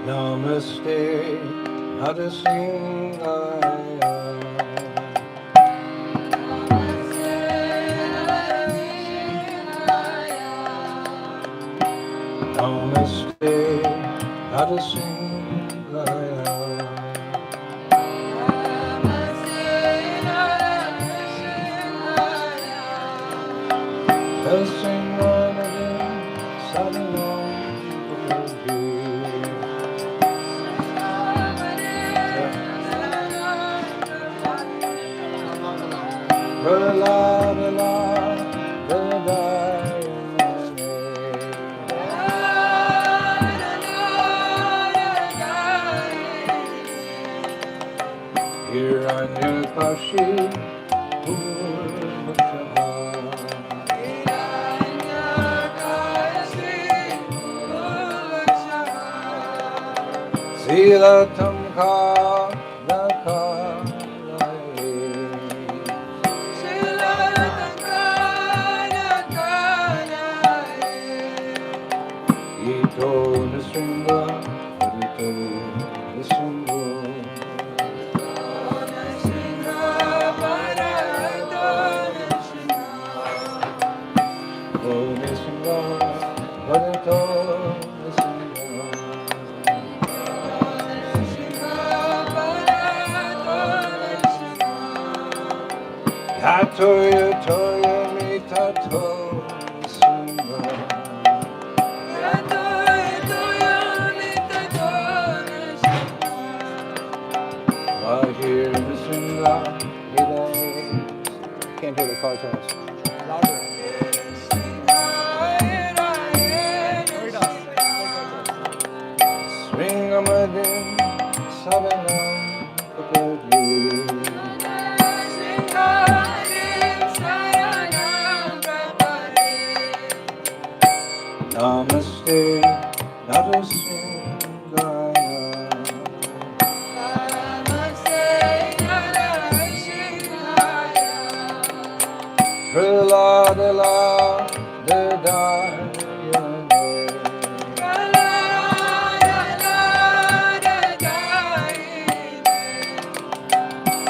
Namaste, Harisinghaya. Namaste, Harisinghaya. Harisinghaya, Saranam Purvi. Hiranyakashi Purvakshana Silatam Khadaka Ito Nisringa Harito Nisringa Nisringa Harito Nisringa Hatoya Toya Mitato Nisringa Lahir Nisringa Hidayah. Can't hear the cartoons. Louder. Swingamadin Saranam Purvi. Namaste, Narasimhaya. Praladala Dadayane.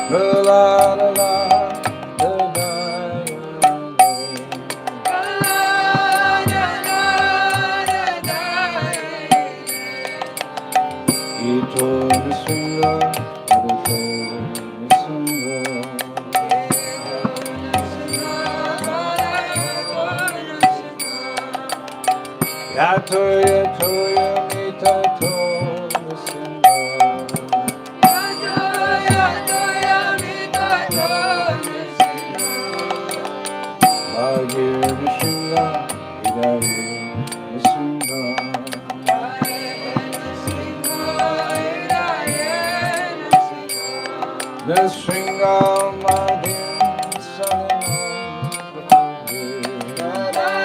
Praladala Dadayane. Ito Nisringa Harito Nisringa Yatoya Toya Mitato Nisringa Lahir Nisringa Hidayah Nisringa Nisringa Madhin Saranam Purvi.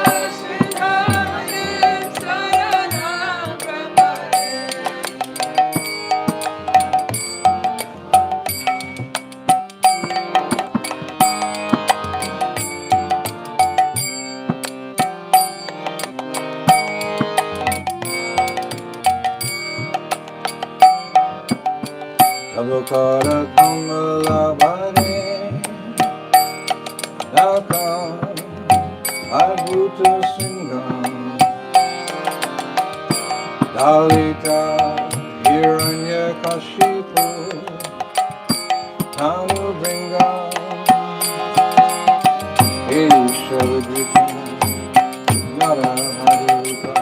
Avakara Kamala Bhare Daka Adhuta Singam Dalita Hiranyakashipu Tanu Bringa Ishavadvita Naraharuka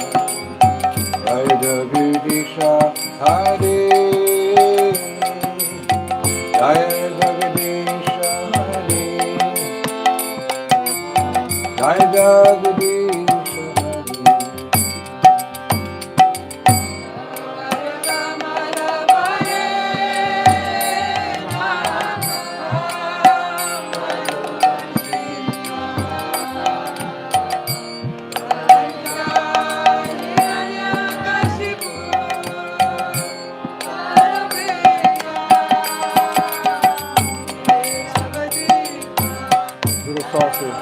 Raida Vidisha Hare Jaya Jagadisha Hare Jaya Jagadisha Little saucer.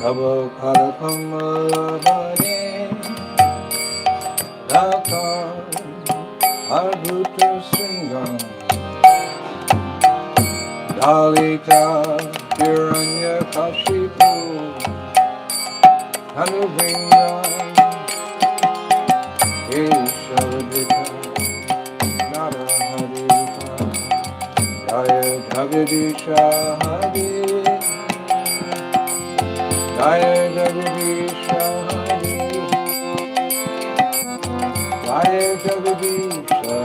Tava Karakamavane Raka Adhuta Singam Dalita Hiranya Kashipu Anubhinga Eshavadita Nara Harita Jaya Jagadisha Hari Jaya Jagadisha Hari Jaya Jagadisha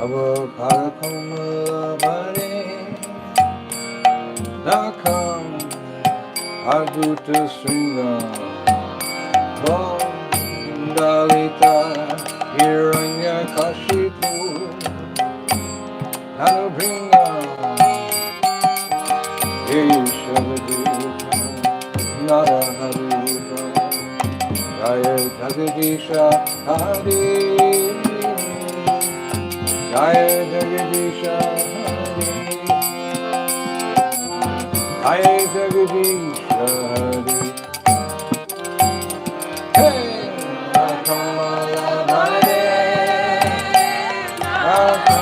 Avakarakamavane Nakam Adhuta Sringam Vandalita Hiranya Kashipu Anubhinga Eshavadita Naraharuta Jaya Jagadisha Hari Jaya Jagadisha Hari Jaya Jagadisha Hari Hey Rakamalabhare Raka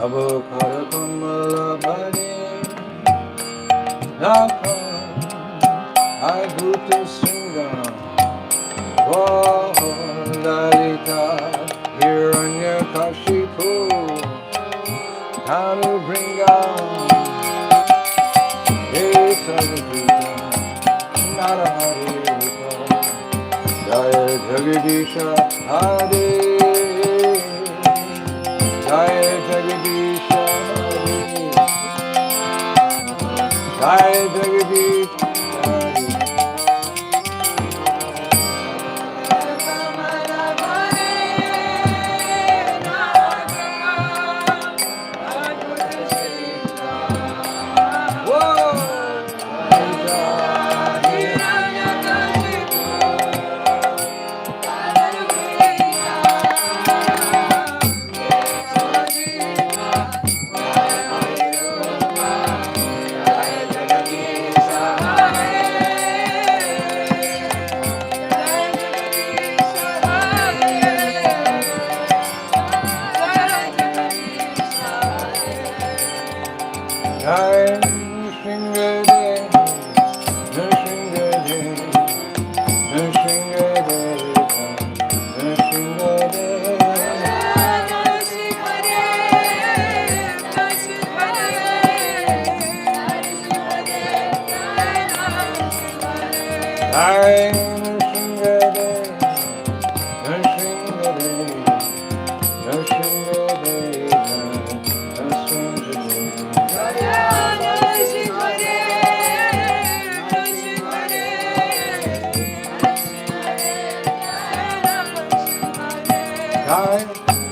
Avakarakamavane Nakam Adhuta Singam Vandalita Hiranya Kashipu Anubhinga Esavadita Naraharita Jaya Jagadisha Hari Jaya Jagadisha Hari Jaya Jagadisha Hari Jai Shingade, Shingade, Shingade, Jai Shingade, Jai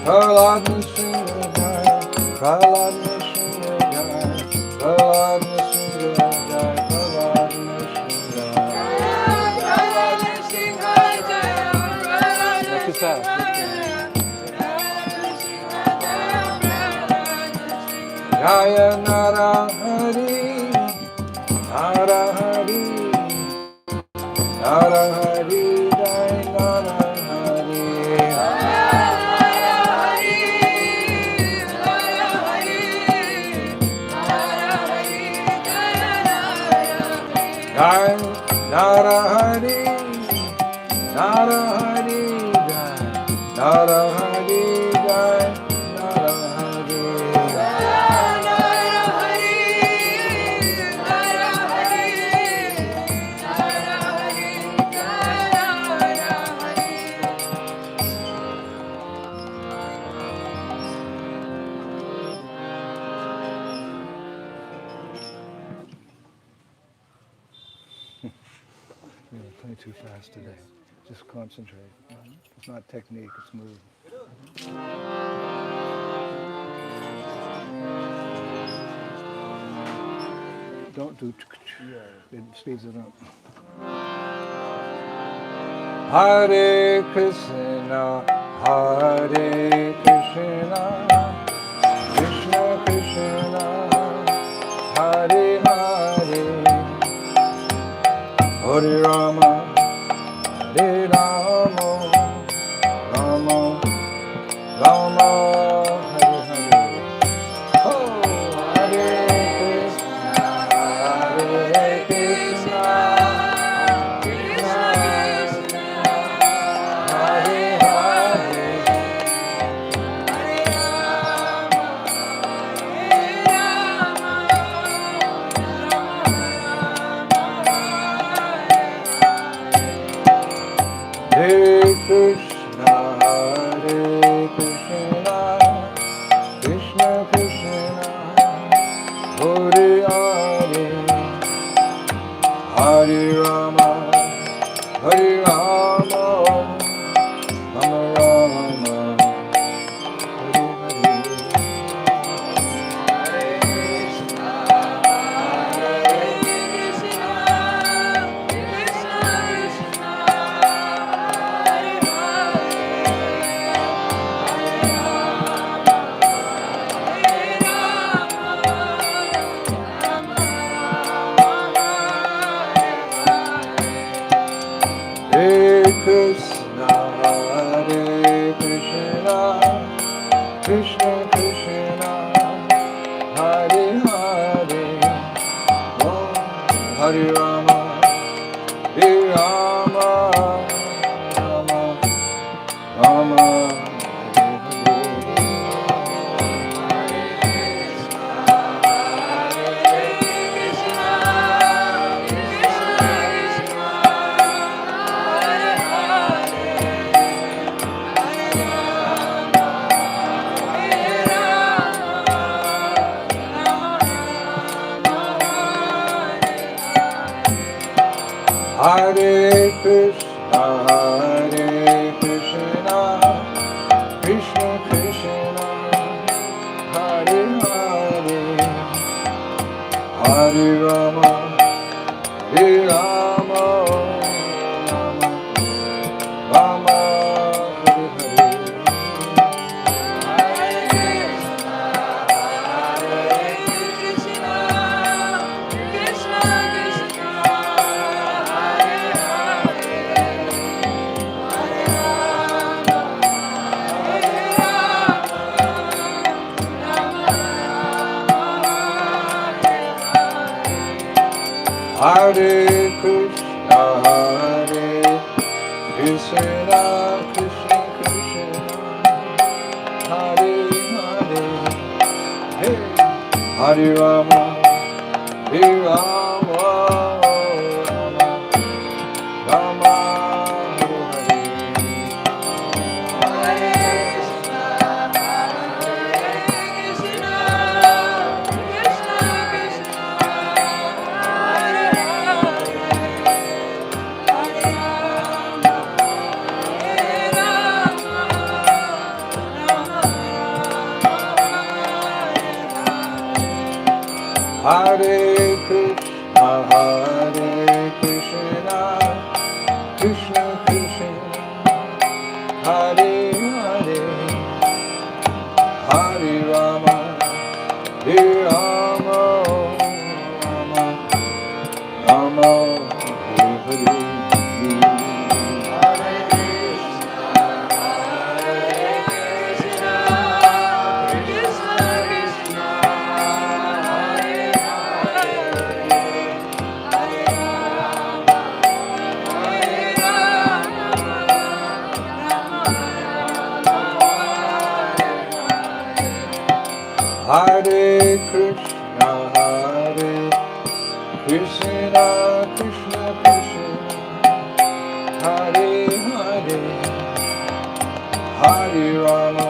Prahlad Nrsimha Jai Prahlad Nrsimha Jai Prahlad Nrsimha Jai Prahlad Nrsimha Not too fast. Jaya Narahari, Narahari, Narahari, Jai Narahari. Jai Narahari, Narahari, Jai Narahari, Jai Narahari. You're playing too fast today. Just concentrate. It's not technique, it's move. Don't do it speeds it up. Hare Krishna, Hare Krishna, Krishna Krishna, Hare Hare, Hare Rama, Hare Rama, Rama Rama, Hare Hare. Oh, Hare Krishna, Hare Krishna, Krishna Krishna, Hare Hare, Hare Rama, Hare Krishna, Hare Krishna, Krishna Krishna, Hare Hare, Hare Rama, Hare Rama, Rama Rama, Hare Hare. Hare Krishna, Hare Krishna, Krishna Krishna, Hare Hare Krishna, Hare Krishna, Krishna Krishna, Hare Hare, oh, Hare Rama, Hare Rama, Rama Rama, Hare Hare. Hare Krishna, Hare Krishna, Krishna Krishna, Hare Hare, Hare Rama, Hare Rama, Rama Rama, Hare Hare. Hare Krishna, Hare Krishna, Krishna Krishna, Hare Hare, Hey, Hare Rama, Hare Rama, Rama Rama, Hare Hare. Hare Krishna, Hare Krishna, Krishna Krishna, Hare Hare, Hare Rama, Hare Krishna, Krishna Krishna, Hare Hare, Hare Rama,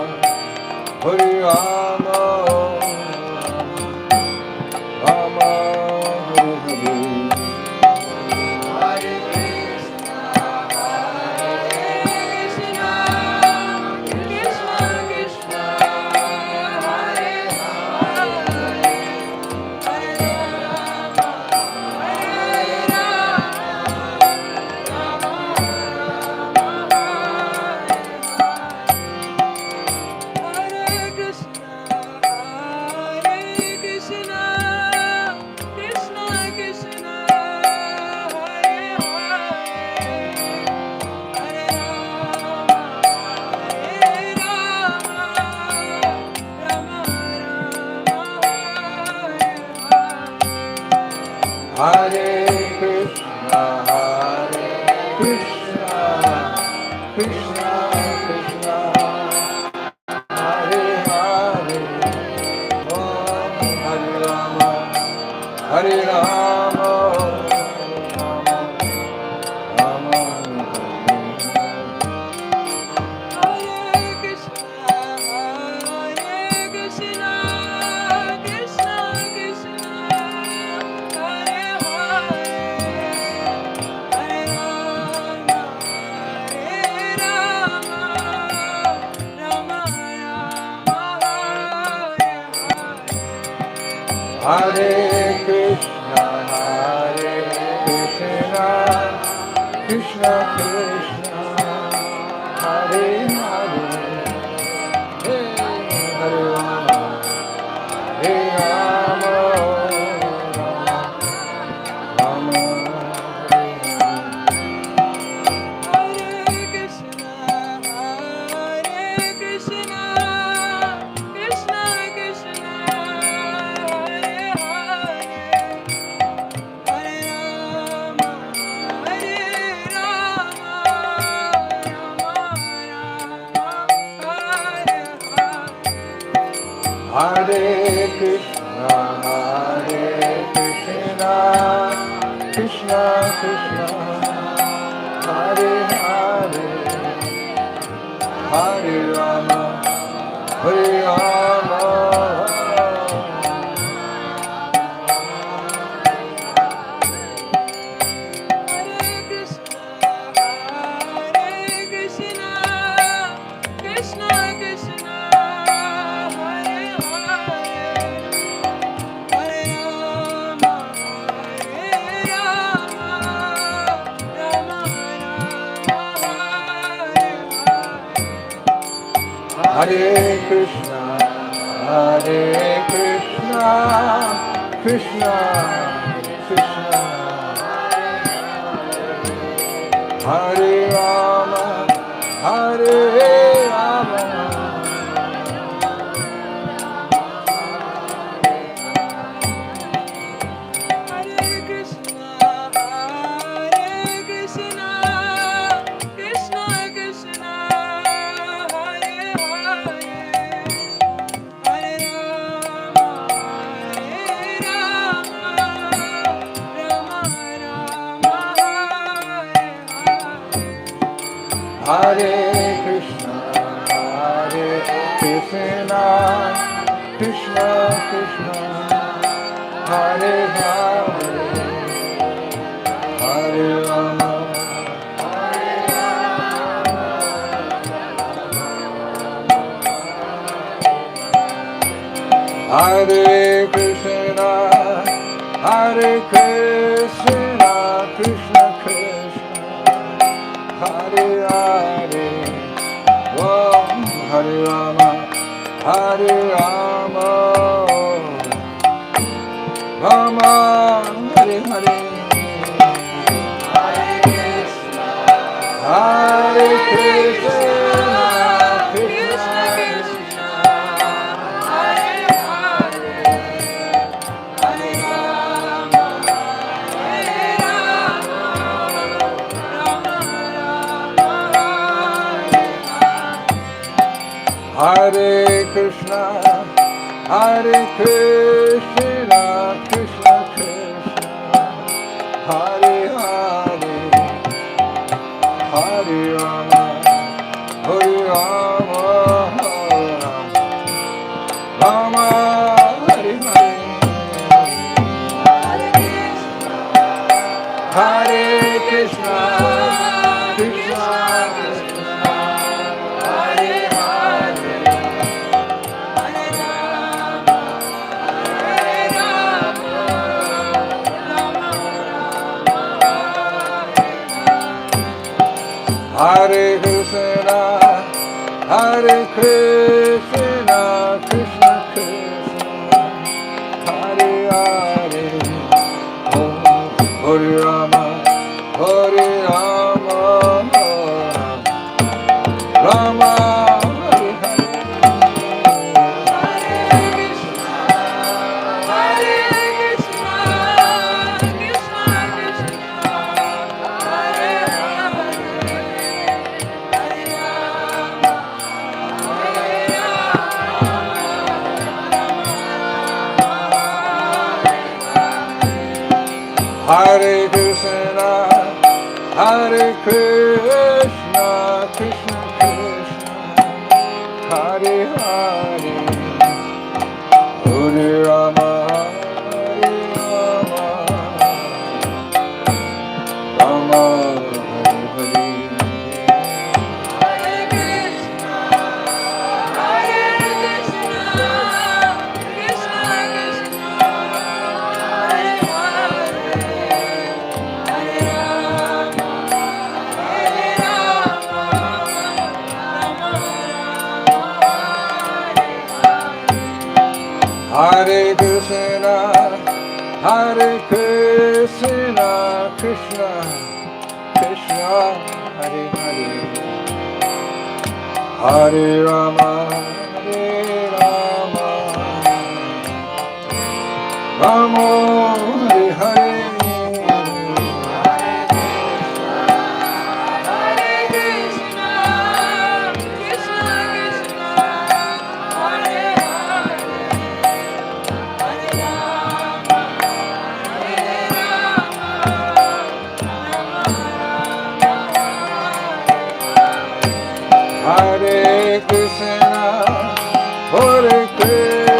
Hare Rama, Rama Hare Hare. Hare Krishna, Krishna Krishna, Hare Hare, Hare Rama, Hare Krishna, Krishna Krishna, Hare Hare, Hare Rama, Hare Rama, Rama Hare Krishna, Krishna Krishna, Hare Hare, Hare Rama, Hare Rama, Rama Hare Krishna, Krishna Krishna, Hare Hare, Hare Rama, Hare Rama, Rama Hare Krishna, Krishna Krishna, Hare Hare, Hare Rama, Hare Rama, Rama Hare Krishna, Krishna Krishna, Hare Hare, Hare Rama, Hare Rama, Krishna Krishna, Hare Hare, Hare Rama, Hare Rama, Rama Hare Krishna, Krishna Krishna, Hare Rama, Hare Rama, Hare Krishna, Krishna Krishna, Hare Hare, Hare Rama, Hare Rama, Rama Hare Krishna, Krishna Krishna, Hare Hare, Hare Rama, Hare Krishna, Krishna Krishna, Hare Hare, Om Hare Rama, Hare Rama, Rama Hare Hare, Hare Krishna, Krishna Krishna, Hare Hare, Hare Rama, Hare Rama, Rama Hare Krishna, Hare Krishna, Krishna Krishna, Hare Hare, Hare Rama, Hare Rama, Rama Hare Hare, Hare Krishna, Krishna Krishna, Hare Hare, Hare Krishna, Hare Krishna, Krishna Krishna, Hare Hare, Hare Rama, Hare Rama, Rama Hare Hare, Hare Krishna, Hare Krishna, Krishna Krishna, Hare Hare, Hare Rama, Hare Rama, Rama Hare Hare. Hare Krishna, Hare Krishna, Krishna Krishna, Hare Hare, Hare Rama, Hare Rama, Rama Hare Hare. Hare Krishna, Hare Krishna,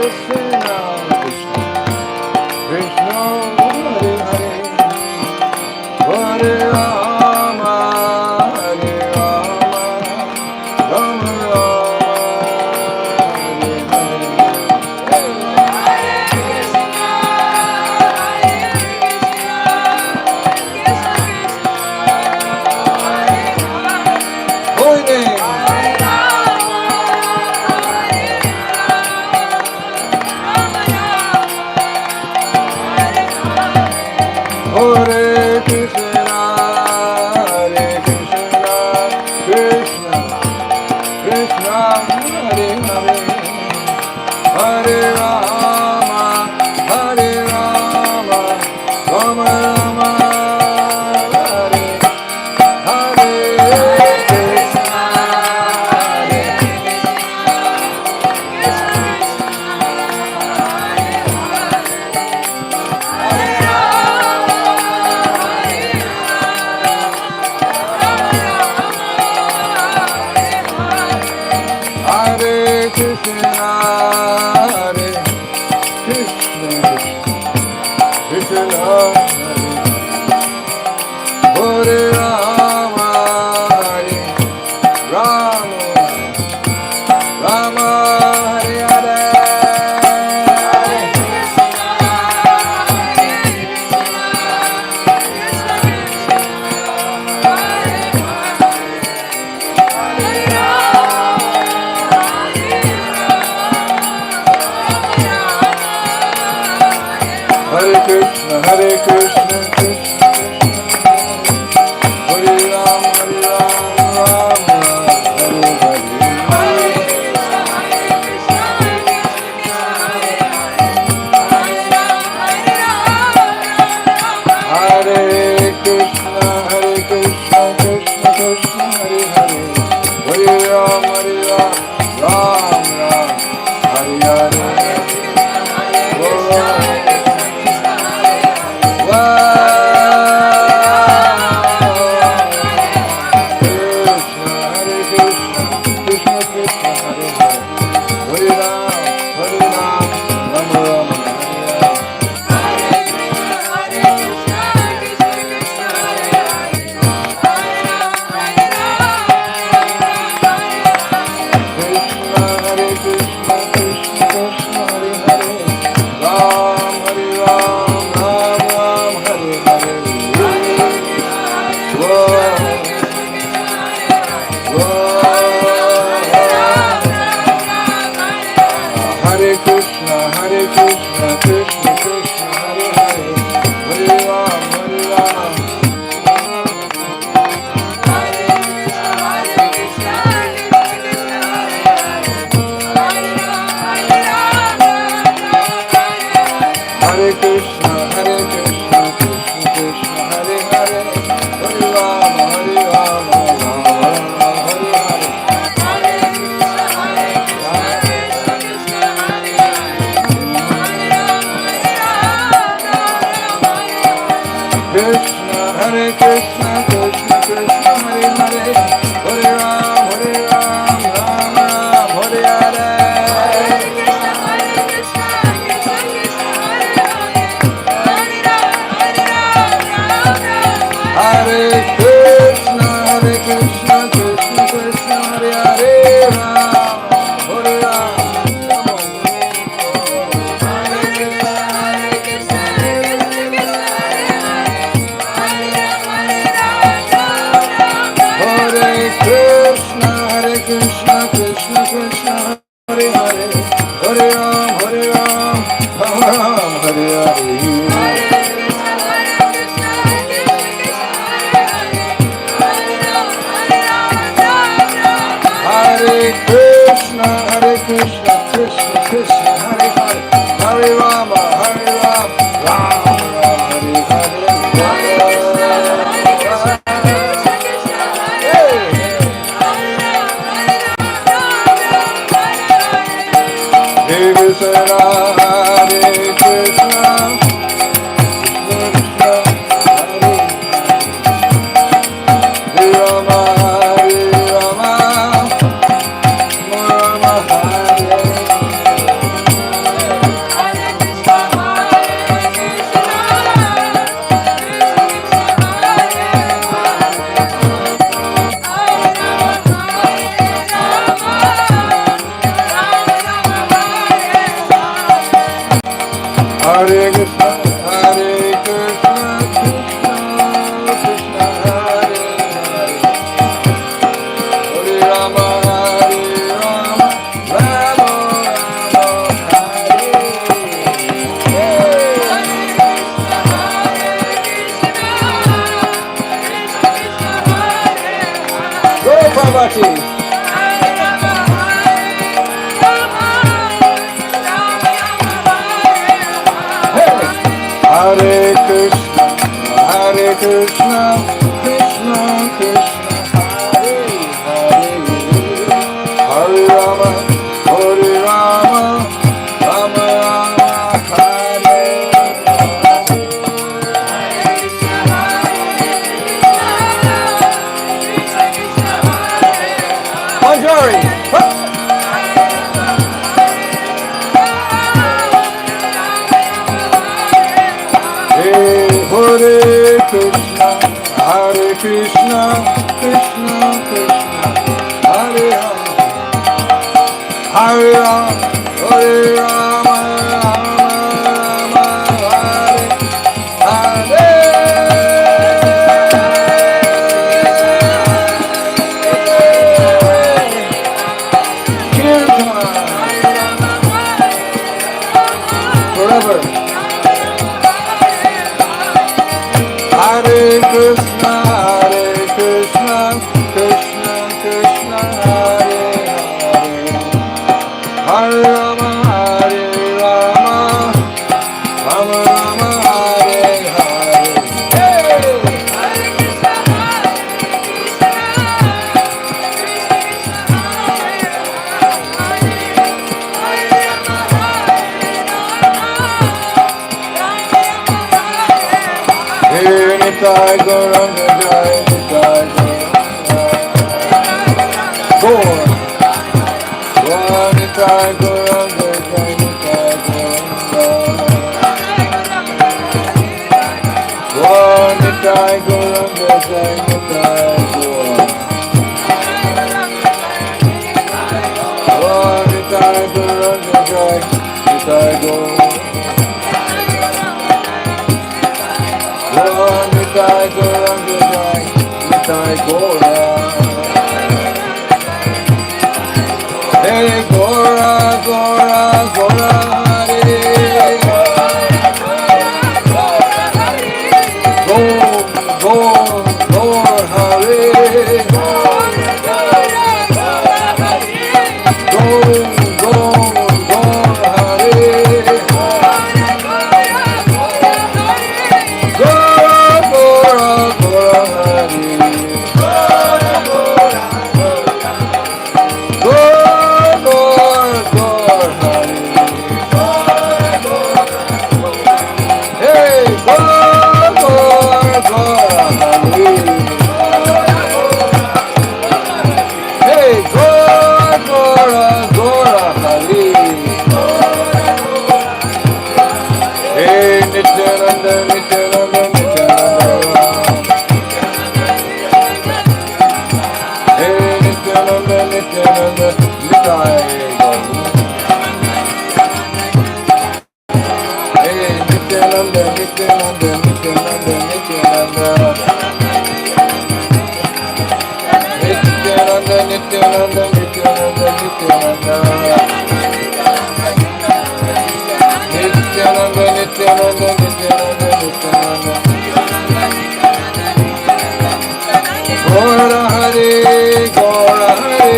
Krishna Krishna, Hare Hare, Hare Rama, Hare Rama, Rama Rama, Hare Hare. Holy name. Hare Krishna, Hare Krishna, Krishna Krishna, Hare Hare, Hare Rama, Hare Rama, Rama Rama, Hare Hare Krishna, Hare Hare Krishna, Hare Krishna, Krishna Hare Rama, Hare Rama, Rama Hare Hare. Hare Krishna, Krishna Krishna, Hare Rama, Rama Hare Hare. Hare Krishna, Krishna Krishna, Hare Hare, Hare Rama, Rama Hare Hare. Nityananda, Hey Nityananda, Nityananda, Nitai Gaur. Hey Nityananda, Nityananda, Nityananda, Nityananda. Nityananda, Nityananda, Nityananda, Nityananda. Nityananda, Nityananda, Nityananda, Nityananda. Gaura Hare, Gaura Hare,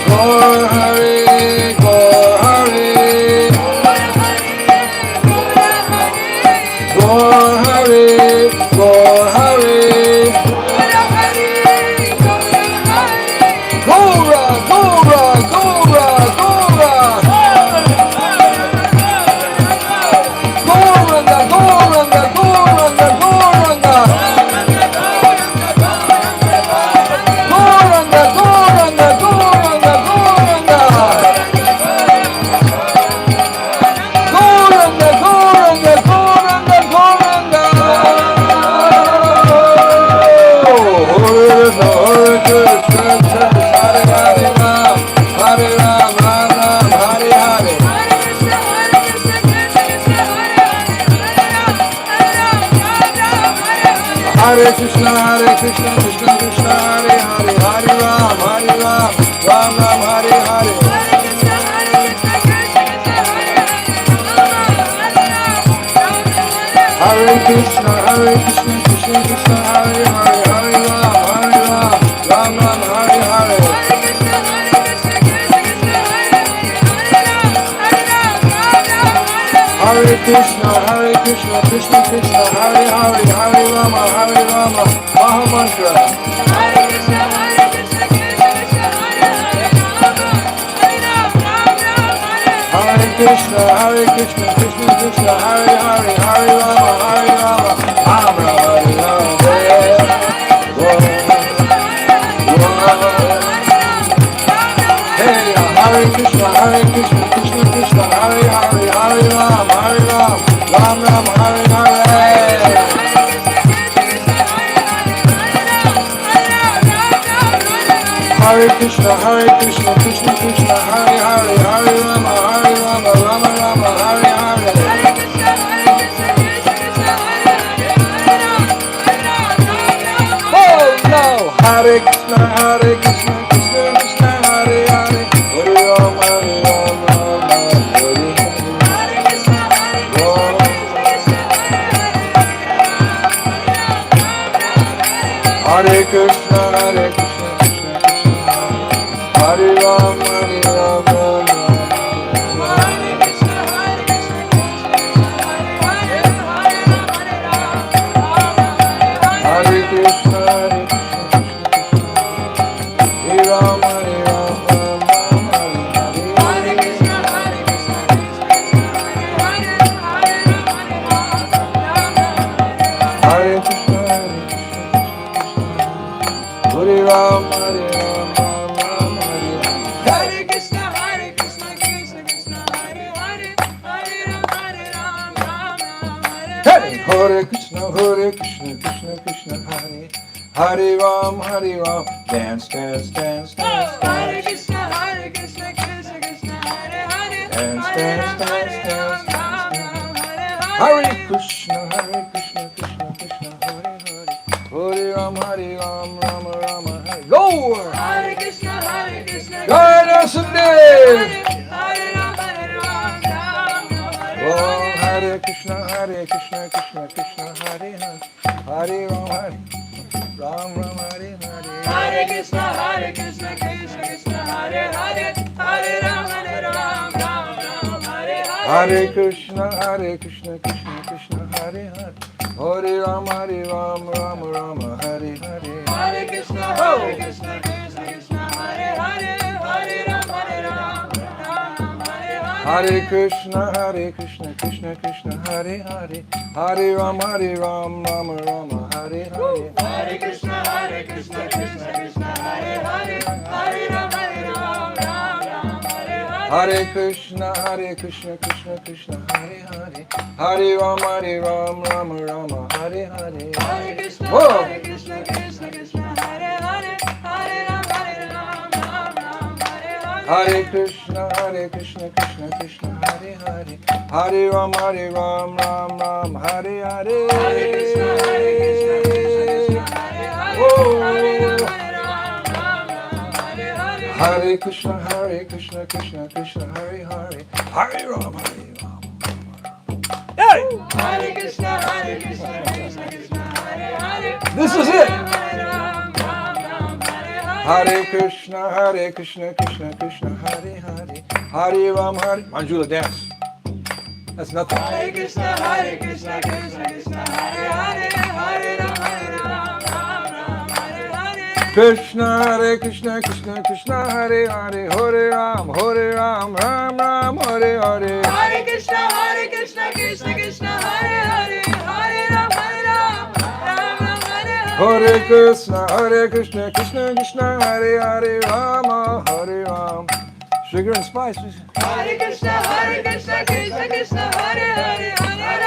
Gaura Hare, Gaura Hare, Gaura Hare, Gaura Hare. Gaura, Gaura, Gaura, Gaura. Gauranga, Gauranga, Gauranga, Gauranga. Gauranga, Gauranga, Gauranga, Gauranga. Gauranga, Gauranga, Gauranga, Gauranga. Hare Krishna, Hare Ram, Hare Ram, Ram Ram, Hare Hare. Hare Krishna, Krishna Krishna, Hare Hare, Hare Ram, Ram Ram, Hare Hare. Hare Krishna, Krishna Krishna, Hare Hare, Hare Ram, Ram Ram, Hare Hare. Hare Krishna, Krishna Krishna, Hare Hare, Hare Rama, Maha Mantra. Hare Krishna, Krishna Krishna, Hare Krishna, Hare Hare, Hare Rama, Ram Ram, Hare Hey, Hare Krishna, Krishna Krishna, Hare Hare, Hare Ram, Ram Ram, Hare Hare. Hare Krishna, Krishna Krishna, Hare Hare, Hare Rama, Rama Rama, Hare Hare. Oh no! Hare Krishna, Krishna Krishna, Hare Hare, Hare Rama, Rama, Hare Hare. Hare Krishna, Hare Rama, Hare Krishna, Hare Rama, Hare Krishna, Hare Ram, Hare Ram, Ram Ram, Hare Hare. Krishna, Krishna Krishna, Hare Hare, Hare Ram, Ram Ram, Hare Hey, Hare Krishna, Krishna Krishna, Hare Ram, dance, dance, dance, dance, Hare dance. Krishna, Krishna Krishna, Hare Hare, Dance, Hare dance, Ram, dance, dance, Ram dance, Ram, dance. Hare Hare Hare. Krishna, Krishna Krishna, Hare Hare, Hare Ram, Rama Rama, Hare. Go! Hare Krishna, Krishna Jai Narasimhadev! Hare Ram, Ram Ram, Hare Oh, Hare. Hare Krishna, Krishna Krishna, Hare Hare, Hare Ram, Ram Hare Hare. Hare Krishna, Krishna Krishna, Hare Hare, Hare Ram, Ram Ram, Hare Hare. Hare Krishna, Krishna Krishna, Hare Hare, Hare Ram, Ram Hare Hare. Hare Krishna, Krishna Krishna, Hare Hare, Hare Ram, Ram Hare Hare. Hare Krishna, Krishna Krishna, Hare Hare, Hare Ram, Ram Hare Hare. Hare Krishna, Krishna Krishna, Hare Hare, Hare Ram, Ram Hare Hare. Hare Krishna, Krishna Krishna, Hare Hare, Hare Rama, Rama Rama, Hare Hare. Hare Krishna, Whoa. Krishna Krishna, Hare Hare, Hare Ram, Ram, Hare Hare. Hare Krishna, Krishna Krishna, Hare Hare, Hare Ram, Ram, Hare Hare. Hare Krishna, Krishna Krishna, Hare Hare, Whoa. Hare Ram, Hare Hare. Hare Krishna, Krishna, Hare Hare, Hare Ram, Hey! Hare Krishna, Krishna Krishna, Hare Hare. This is it. Hare Ram, Hare Hare. Hare Krishna, Krishna, Hare Hare, Hare Ram, Hare. Manjula, dance. That's nothing. Hare Krishna, Krishna Krishna, Hare Hare, Hare Ram, Ram, Hare Hare. Krishna, Krishna, Hare Hare, Hare Ram, Ram, Hare Hare. Hare Krishna, Krishna Krishna, Hare Hare, Hare Ram, Ram, Hare Hare. Hare Krishna, Krishna, Hare Hare, Rama, Hare Ram. Sugar and spice. Hare Krishna, Krishna Krishna, Hare Hare, Hare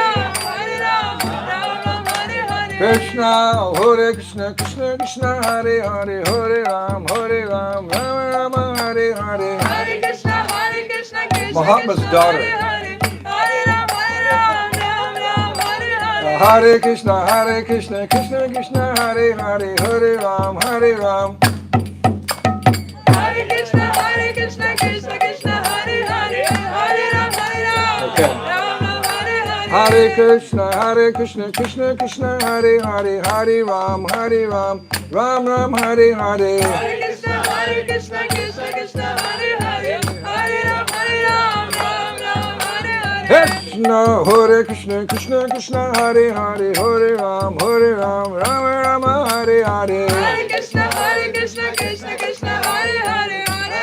Ram, Ram, Hare Hare. Krishna, Krishna, Hare Hare, Hare Ram, Rama, Hare Hare. Hare Krishna, Krishna Mahatma's daughter. Hare Ram, Ram, Hare Hare. Hare Krishna, Krishna, Hare Hare, Hare Ram, Ram. Hare Krishna, Krishna, Hare Hare, Hare Ram, Okay. Ram, Hare Hare. Hare Krishna, Krishna, Hare Hare, Hare Ram, Ram, Hare Hare. Hare Krishna, Krishna, Hare Hare, Hare Ram, Ram, Hare Hare. Krishna, Krishna, Hare Hare, Hare Ram, Rama, Hare Hare. Hare Krishna, Krishna, Hare Hare, Hare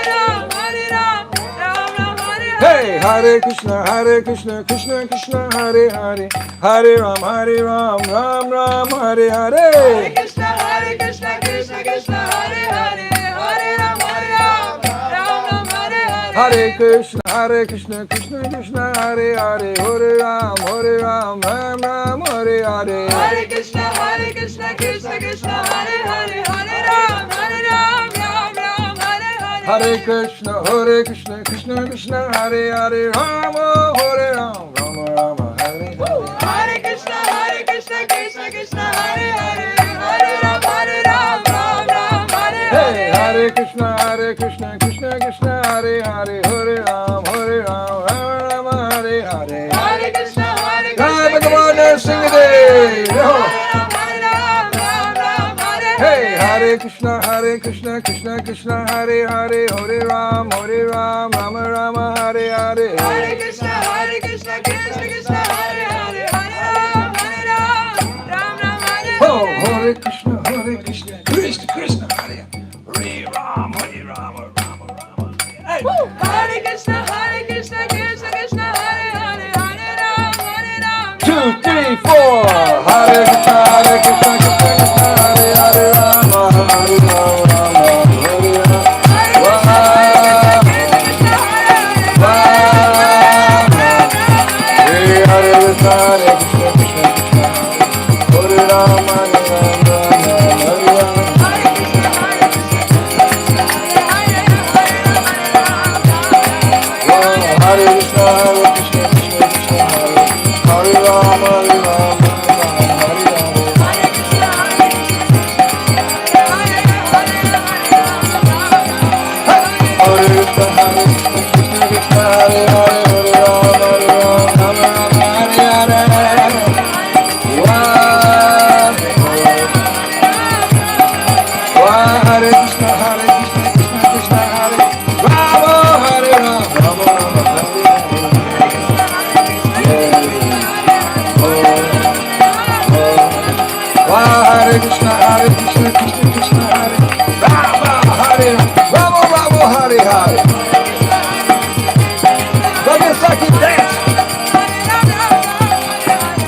Ram, Ram, Hare Hare. Hey, Hare Krishna, Krishna, Hare Hare, Hare Ram, Ram, Hare Hare Hare. Krishna, Krishna, Hare Hare, Hare Ram, Ram, Hare Hare. Hare Krishna, Krishna, Hare Hare, Hare Ram, Ram, Hare Hare. Hare Krishna, Krishna, Hare Hare, Hare Ram, Ram, Hare Hare. Hare Krishna, Krishna, Hare Hare, Rama, Hare Ram, Rama, Hare Hare. Hare Krishna, Krishna, Hare Hare, Hare Ram, Ram, Hare Hare. Hey, Hare Krishna, Krishna, Hare Hare, Hare Ram, Rama, Hare Hare. Hare Krishna, Come on, now sing it. Hey, Hey, Hare Krishna, Krishna, Hare Hare, Hare Ram, Rama, Hare Hare. Hare Krishna, Krishna, Hare Hare, Hare Ram, Ram, Hare Hare. Oh, Hare Krishna, Krishna, Hare Ram, Rama. Hey. Hare Krishna, Krishna, Hare Hare, Hare Ram, 2, 3, 4. Hare Krishna, Krishna, Hare Rama, Hare Rama, Hare Rama.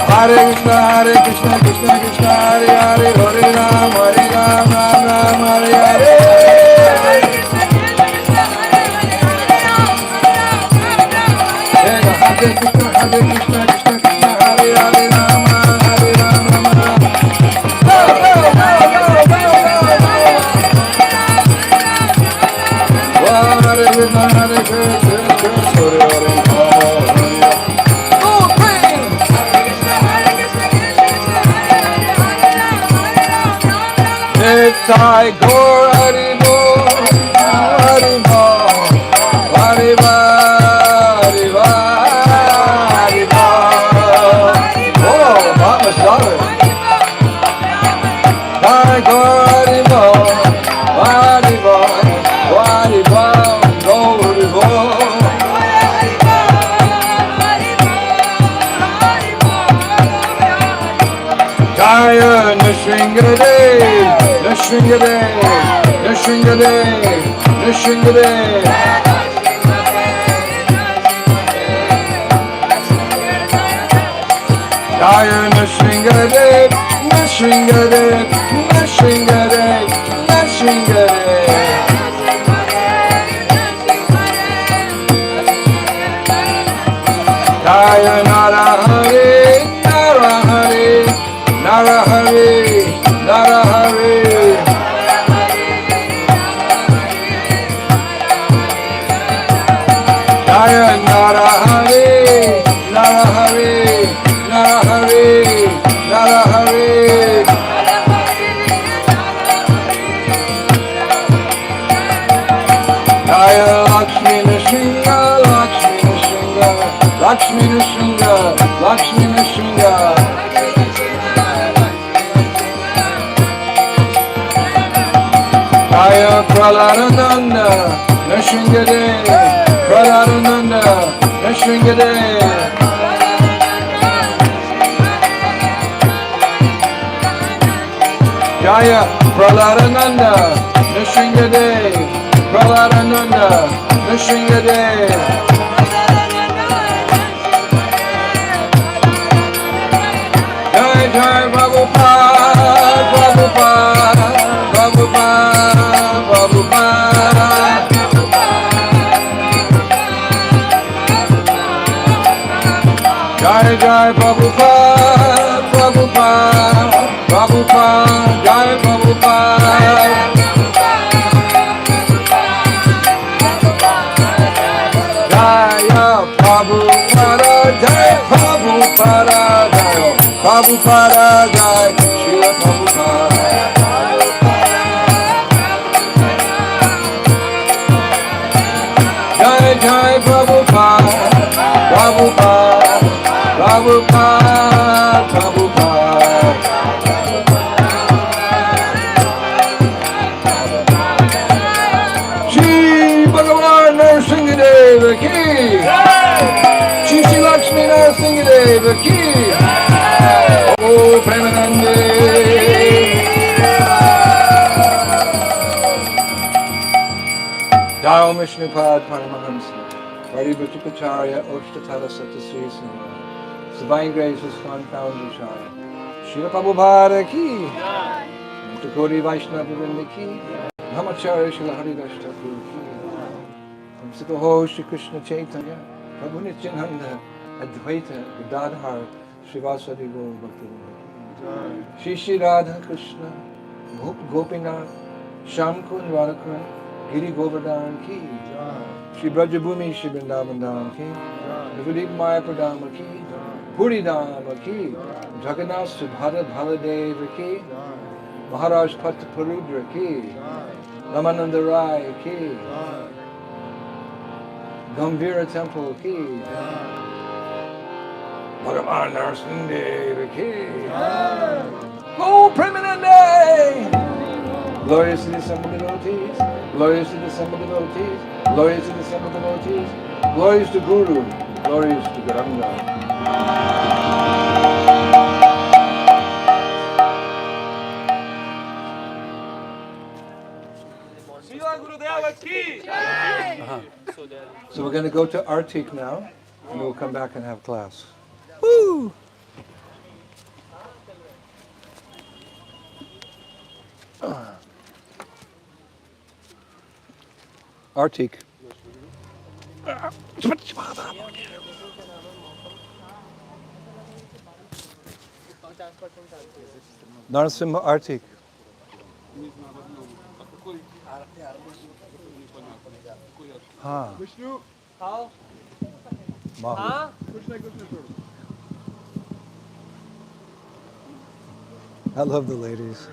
Hare Krishna, Krishna Krishna, Hare Hare, Hare Ram, Ram, Hare Hare. Nitai Gaur Haribo, Haribo, Haribo, Haribo, Haribo. Oh, Mama Sharma. Nitai Gaur Haribo, Haribo, Haribo, Gaur Haribo. Jaya Nrsingadev, Nrsingadev, Nrsingadev, Nrsingadev. Jaya Nrsingadev, Nrsingadev, Nrsingadev, Nrsingadev. Jaya Narahari, Narahari, Narahari, Narahari. Jaya Narahari, Narahari, Narahari, Narahari. Jaya Lakshmi Nrsinga, Lakshmi Nrsinga, Lakshmi Nrsinga, Lakshmi Nrsinga. Jaya Prahadananda, Nrsingadev, Prahadananda, Nrsingadev. Jaya Prahadananda, Nrsingadev, Prahadananda, Nrsingadev. Jai Jai Prabhupada, Prabhupada, Prabhupada, Prabhupada. Jai Jai Prabhupada, Prabhupada, Prabhupada, Jai Prabhupada. Jaya Prabhupada, Jai Prabhupada, Jai Prabhupada, Jai Srila Prabhupada. Jai Jai Prabhupada, Prabhupada, Prabhupada, Prabhupada. Shri Bhagavan Nrsingadeva ki, Shri Shri Lakshmi Nrsingadeva ki. Oh, Premanande. Jai Vishnupad Paramahamsa, Paribhutikacharya Oshtatara Satasri Singha, Divine Grace ISKCON Founder Shaya, Srila Prabhupada ki, Tukori Vaishnava Vrinda ki, Brahmacharya Srila Haridas Thakur ki, Sikaho Shri Krishna Chaitanya, Prabhu Nityananda, Advaita, Gadadhar, Srivasadi Gaur Bhaktivinoda ki, Shri Shri Radha Krishna, Gopinath, Shamkun Radhakund, Giri Govardhan ki, Shri Brajabhumi Shri Vrindavan Dham ki, Navadip Maya Pradama ki, Puri Dhama ki, Jagannath Subhadra Baladeva ki, Maharaj Patparudra ki, Ramananda Rai ki, Gambhira Temple ki, Bhagavan Nrsingadeva ki. Oh, Premanande! Glorious to the assembled devotees, glorious to the assembled devotees, glorious to the assembled devotees, glorious to Guru, glorious to Gauranga. So we're going to go to Artik now, and we'll come back and have class. Woo! Artik. Narasimha Artik. हाँ विष्णु आओ Mahu. हाँ कुछ नहीं छोड़ो I love the ladies.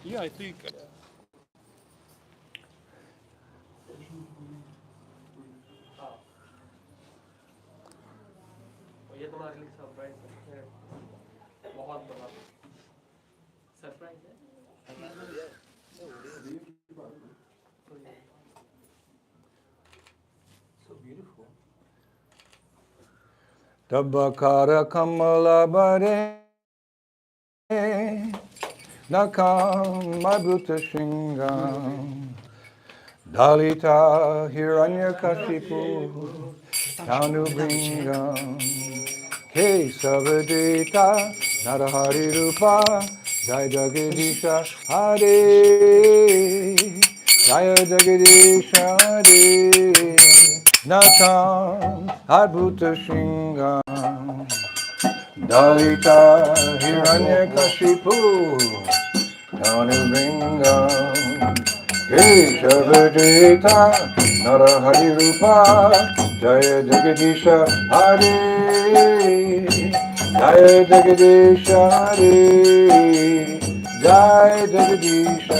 Yeah, I think. ये तुम्हारे लिए surprise है, बहुत बड़ा सरप्राइज है। So beautiful. Tabbakara kamala bare nakam madhuta shingam dalita hiranyakashipu tanubringam kesavadita narahari rupa jai jagadisha hare jai jagadisha hare nakam adbhuta shingam Dalita Hiranyakashipu Tanuvingam Keshavadita Narahari Rupa Jaya Jagadisha Hare Jaya Jagadisha Hare Jaya Jagadisha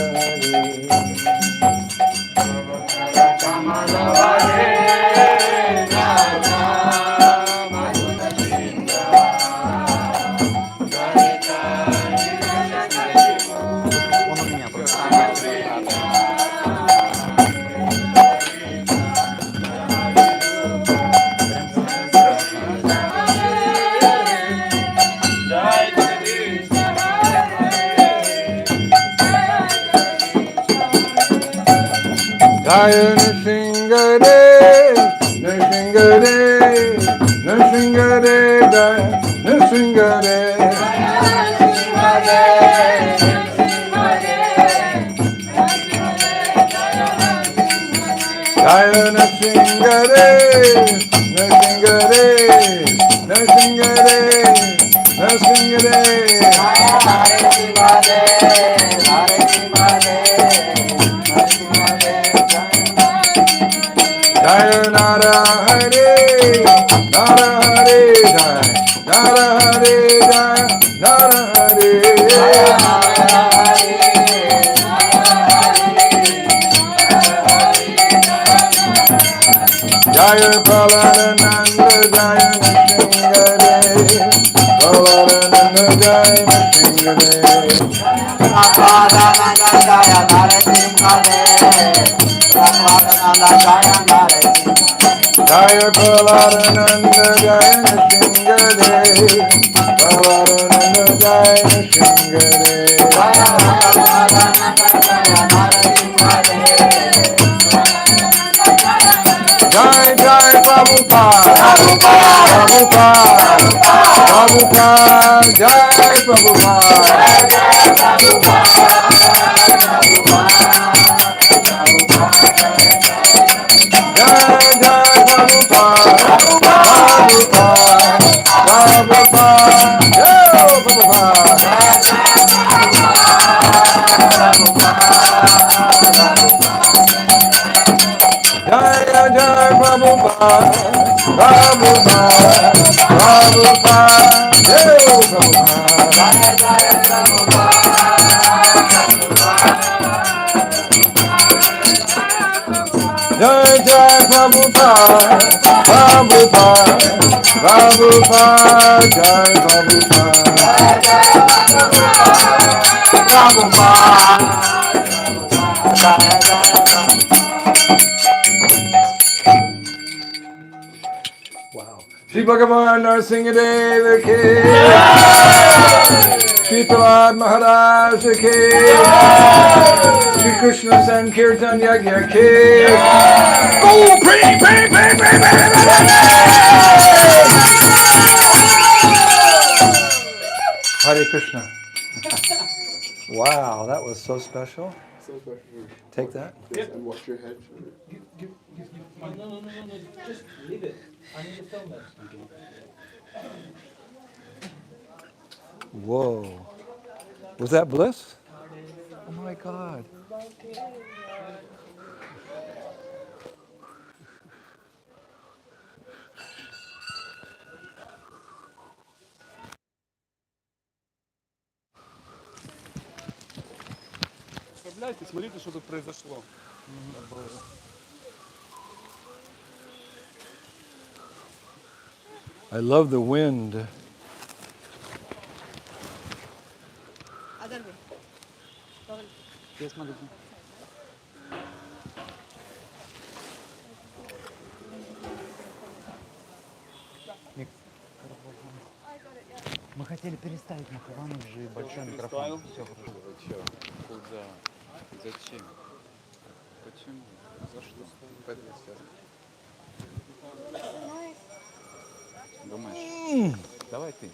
Jaya Nrsimhare, Nrsimhare, Nrsimhare, Jaya Nrsimhare. Jaya Nrsimhare, Nrsimhare, Nrsimhare, Jaya Nara Hare, Nara Hare, Jaya Nara Hare, Jaya Nara Hare, Jaya Pralananda, Jaya Nrsimhare, Pralananda, Jaya Nrsimhare. Jaya Pralananda, Jaya Nrsimhare, Pralananda, Jaya Nrsimhare. Jai Jai Prabhupada, Prabhupada, Prabhupada, Jai Prabhupada. Jai Jai Prabhupada, Prabhupada, Prabhupada, Jai Prabhupada. Jai Jai Prabhupada, Prabhupada, Prabhupada, Jai Prabhupada. Jai Jai Prabhupada, Prabhupada, Prabhupada, Jai Wow. Shri Bhagavan Narasimha Deva Ki, Shri Prahlad Maharaj Ki, Shri Krishna Sankirtan Yagya Ki. Oh, pray, pray, pray, pray, pray, Hare Krishna. Wow, that was so special. So special. Take that. Yes, and wash your head. No, just leave it. I need to film it. Whoa. Was that bliss? Oh my God. представляете, смотрите, что тут произошло. I love the wind. Мы хотели переставить микрофон, уже большой микрофон. Все хорошо. Чё? Куда? Зачем? Почему? За что? Поэтому сейчас. Думаешь? Давай ты.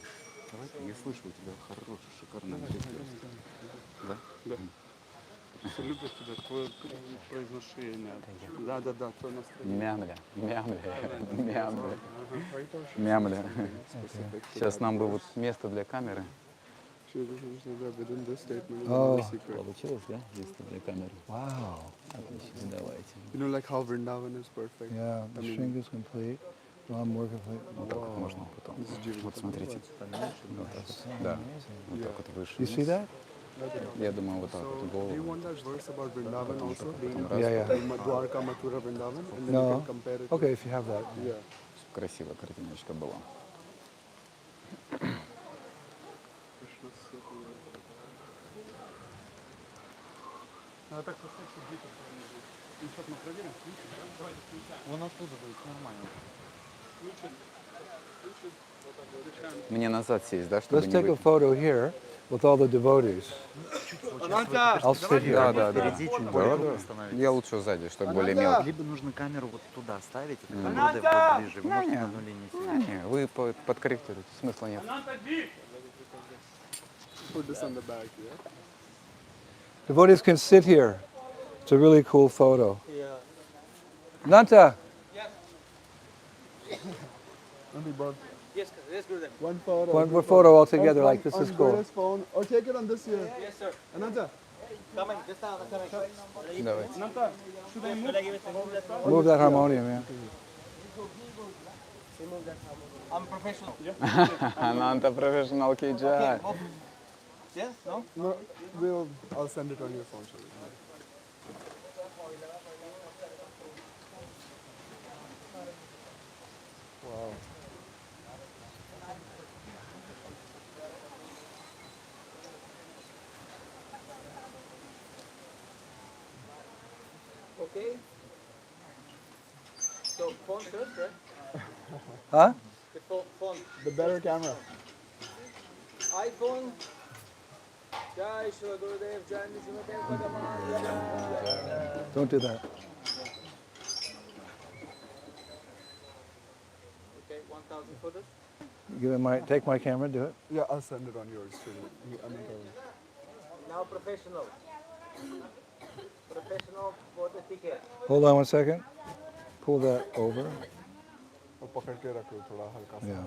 Давай ты. Я слышу, у тебя хороший, шикарный английский. Да? Да. Все любят тебя, твое произношение. Да, твое настроение. Мямля, мямля. Мямля. Сейчас нам бы вот место для камеры. Within this statement, Oh. no secret. Получилось, да? Место для камеры. Wow. Отлично, давайте. You know, like how Vrindavan is perfect. Yeah, the string is complete. Drum work complete. Вот так вот можно потом. Вот смотрите. Вот так вот. Да. Вот так вот выше. You see that? Я думаю, вот так вот Do you голову. want that verse about Vrindavan also? Being Yeah, yeah. Dwarka, Mathura, Vrindavan? And then you No. can compare it. Okay, if you have that. Yeah. Красивая картиночка была. А так поставьте где-то. Ну, сейчас мы проверим. Давайте включаем. Вон оттуда будет нормально. Мне назад сесть, да, чтобы Let's не take a выйти? photo here with all the devotees. I'll sit here. Да, да. Впереди чуть Да, более да. становится. Я лучше сзади, чтобы более мелко. Либо нужно камеру вот туда ставить, и тогда вот ближе. Вы можете на одну линию сидеть. Не, вы подкорректируете, смысла нет. Put this on the back, yeah? Devotees can sit here. It's a really cool photo. Nanta, Only about Yes, Gurudev. one photo. one photo all together like this is on cool. Guru's phone. Or take it on this here. Yes, sir. Ananta. Coming, just now, coming. Давайте. Ananta. Should I move? Move that harmonium, yeah. I'm professional. Ананта профессионал кейджа. Yes, no? No, I'll send it on your phone. Shall we? Wow. Okay. So, phone first, right? Huh? The phone. The better camera. iPhone. Jai Shri Gurudev, Jai Nisimadev, Bhagavan. Don't do that. Okay, 1,000 photos. Take my camera, do it. Yeah, I'll send it on yours too. Ananta. Now professional. Professional for the ticket. Hold on one second. Pull that over. वो पकड़ के रखो थोड़ा हल्का सा. Yeah.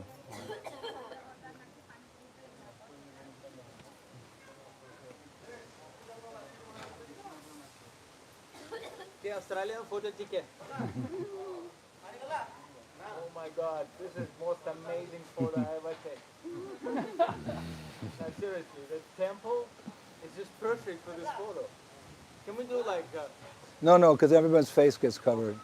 The Australian photo ticket. Oh my God, this is most amazing photo I ever taken. No, seriously, the temple is just perfect for this photo. Can we do like, No, because everyone's face gets covered.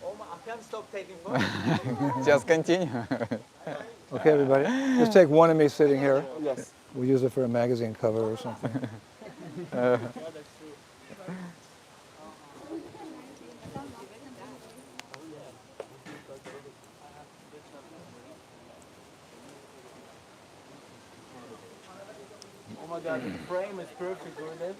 oh my, I can't stop taking photos. Just continue. Okay, everybody. Just take one of me sitting here. Yes. We'll use it for a magazine cover or something. Yeah, that's true. Oh my God, the frame is perfect, Gurudev.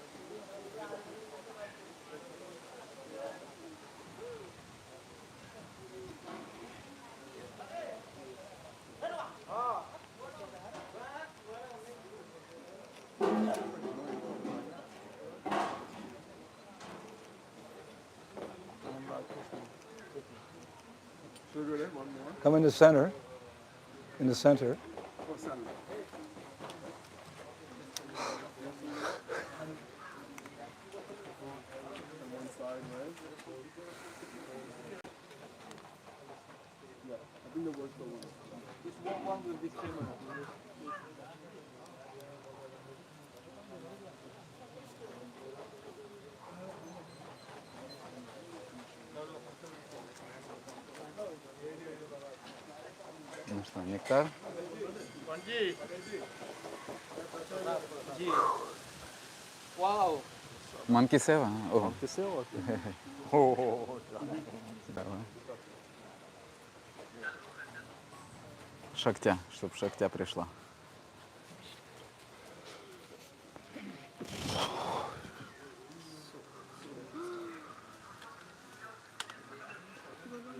Should we do one more? Come in the center. In the center. Oh, send it. One side, right? Yeah, I think that works for one. This one with this camera. что, нектар? Wow. Манки Сева? О. Здорово. Шактя, чтоб Шактя пришла.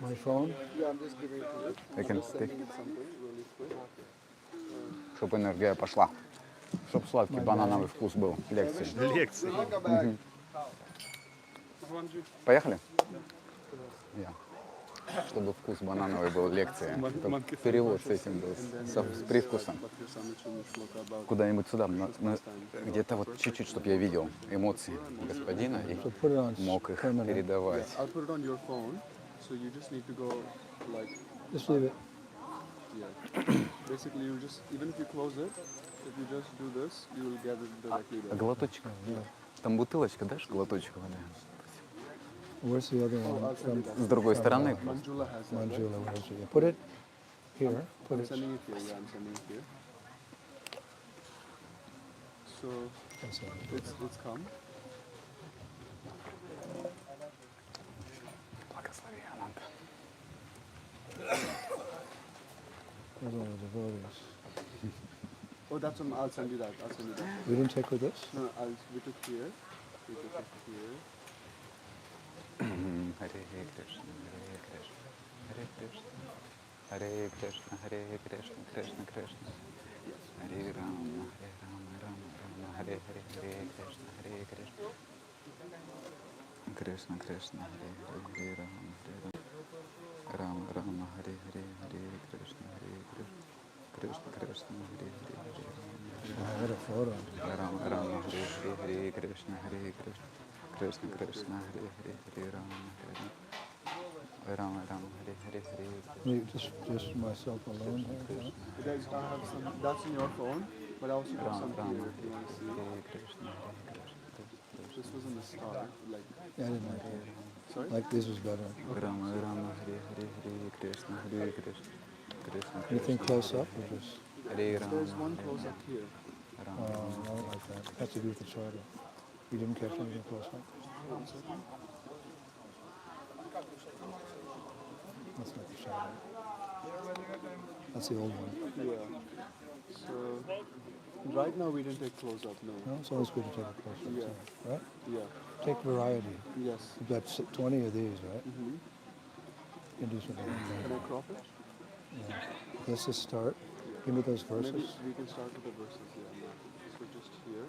My phone? I can speak. Чтоб энергия пошла. Чтоб сладкий банановый вкус был. Лекции. Поехали? Я. Чтобы вкус банановый был, лекция. Только перевод с этим был, с привкусом. Куда-нибудь сюда, где-то вот чуть-чуть, чтобы я видел эмоции господина и put it on мог их permanent. передавать. I'll put it on your phone, so you just need to go like, Just leave it. yeah. Basically, you just, even if you close it, if you just do this, you will get it directly А there. глоточек? Там бутылочка, дашь глоточек воды? Where's the other one? From С другой стороны. Manjula has that, right? Manjula, where is it? Yeah, put it here. Put I'm it. sending it here, yeah, I'm sending it here. So, That's it. it's come. Благослови, Ананда. Those are all the devotees. Oh, that's one, I'll send you that, I'll send you that. We didn't take with this? No, we took here, we took it here. Харе Кришна, Харе Кришна, Харе Кришна, Харе Кришна, Кришна Кришна, Харе Рама, Рама, Харе Харе, Харе Кришна, Харе Кришна, Кришна Кришна, Харе Рама, Рама, Харе Харе, Харе Кришна, Кришна Кришна, Харе Харе, I had a photo. Рама, Рама, Харе Харе, Харе Кришна, Харе Кришна. Krishna Krishna Hare Hare Hare Rama Hare Rama Rama Hare Hare Hare Me, just myself alone here. Huh? Guys, I have some, that's in your phone, but I also put Rama some Rama here if you want to see. Hare Krishna Hare Krishna This was in the start, like, Yeah, I didn't like it. sorry? Like this was better. Rama Rama Hare Hare Hare Krishna Hare Krishna Krishna Anything close up or just? Hare Rama There's one close up here. I don't like that. Has to do with the charter. You didn't catch anything close up? One second. That's not the charter. That's the old one. Yeah. So, right now we didn't take close up, no. No, it's always good to take a close up. Yeah. too, right? Yeah. Take variety. Yes. You've got 20 of these, right? Mm-hmm. You can do something like Can that. I crop it? Yeah. Let's just start. Give me those Maybe verses. we can start with the verses, yeah. So just here.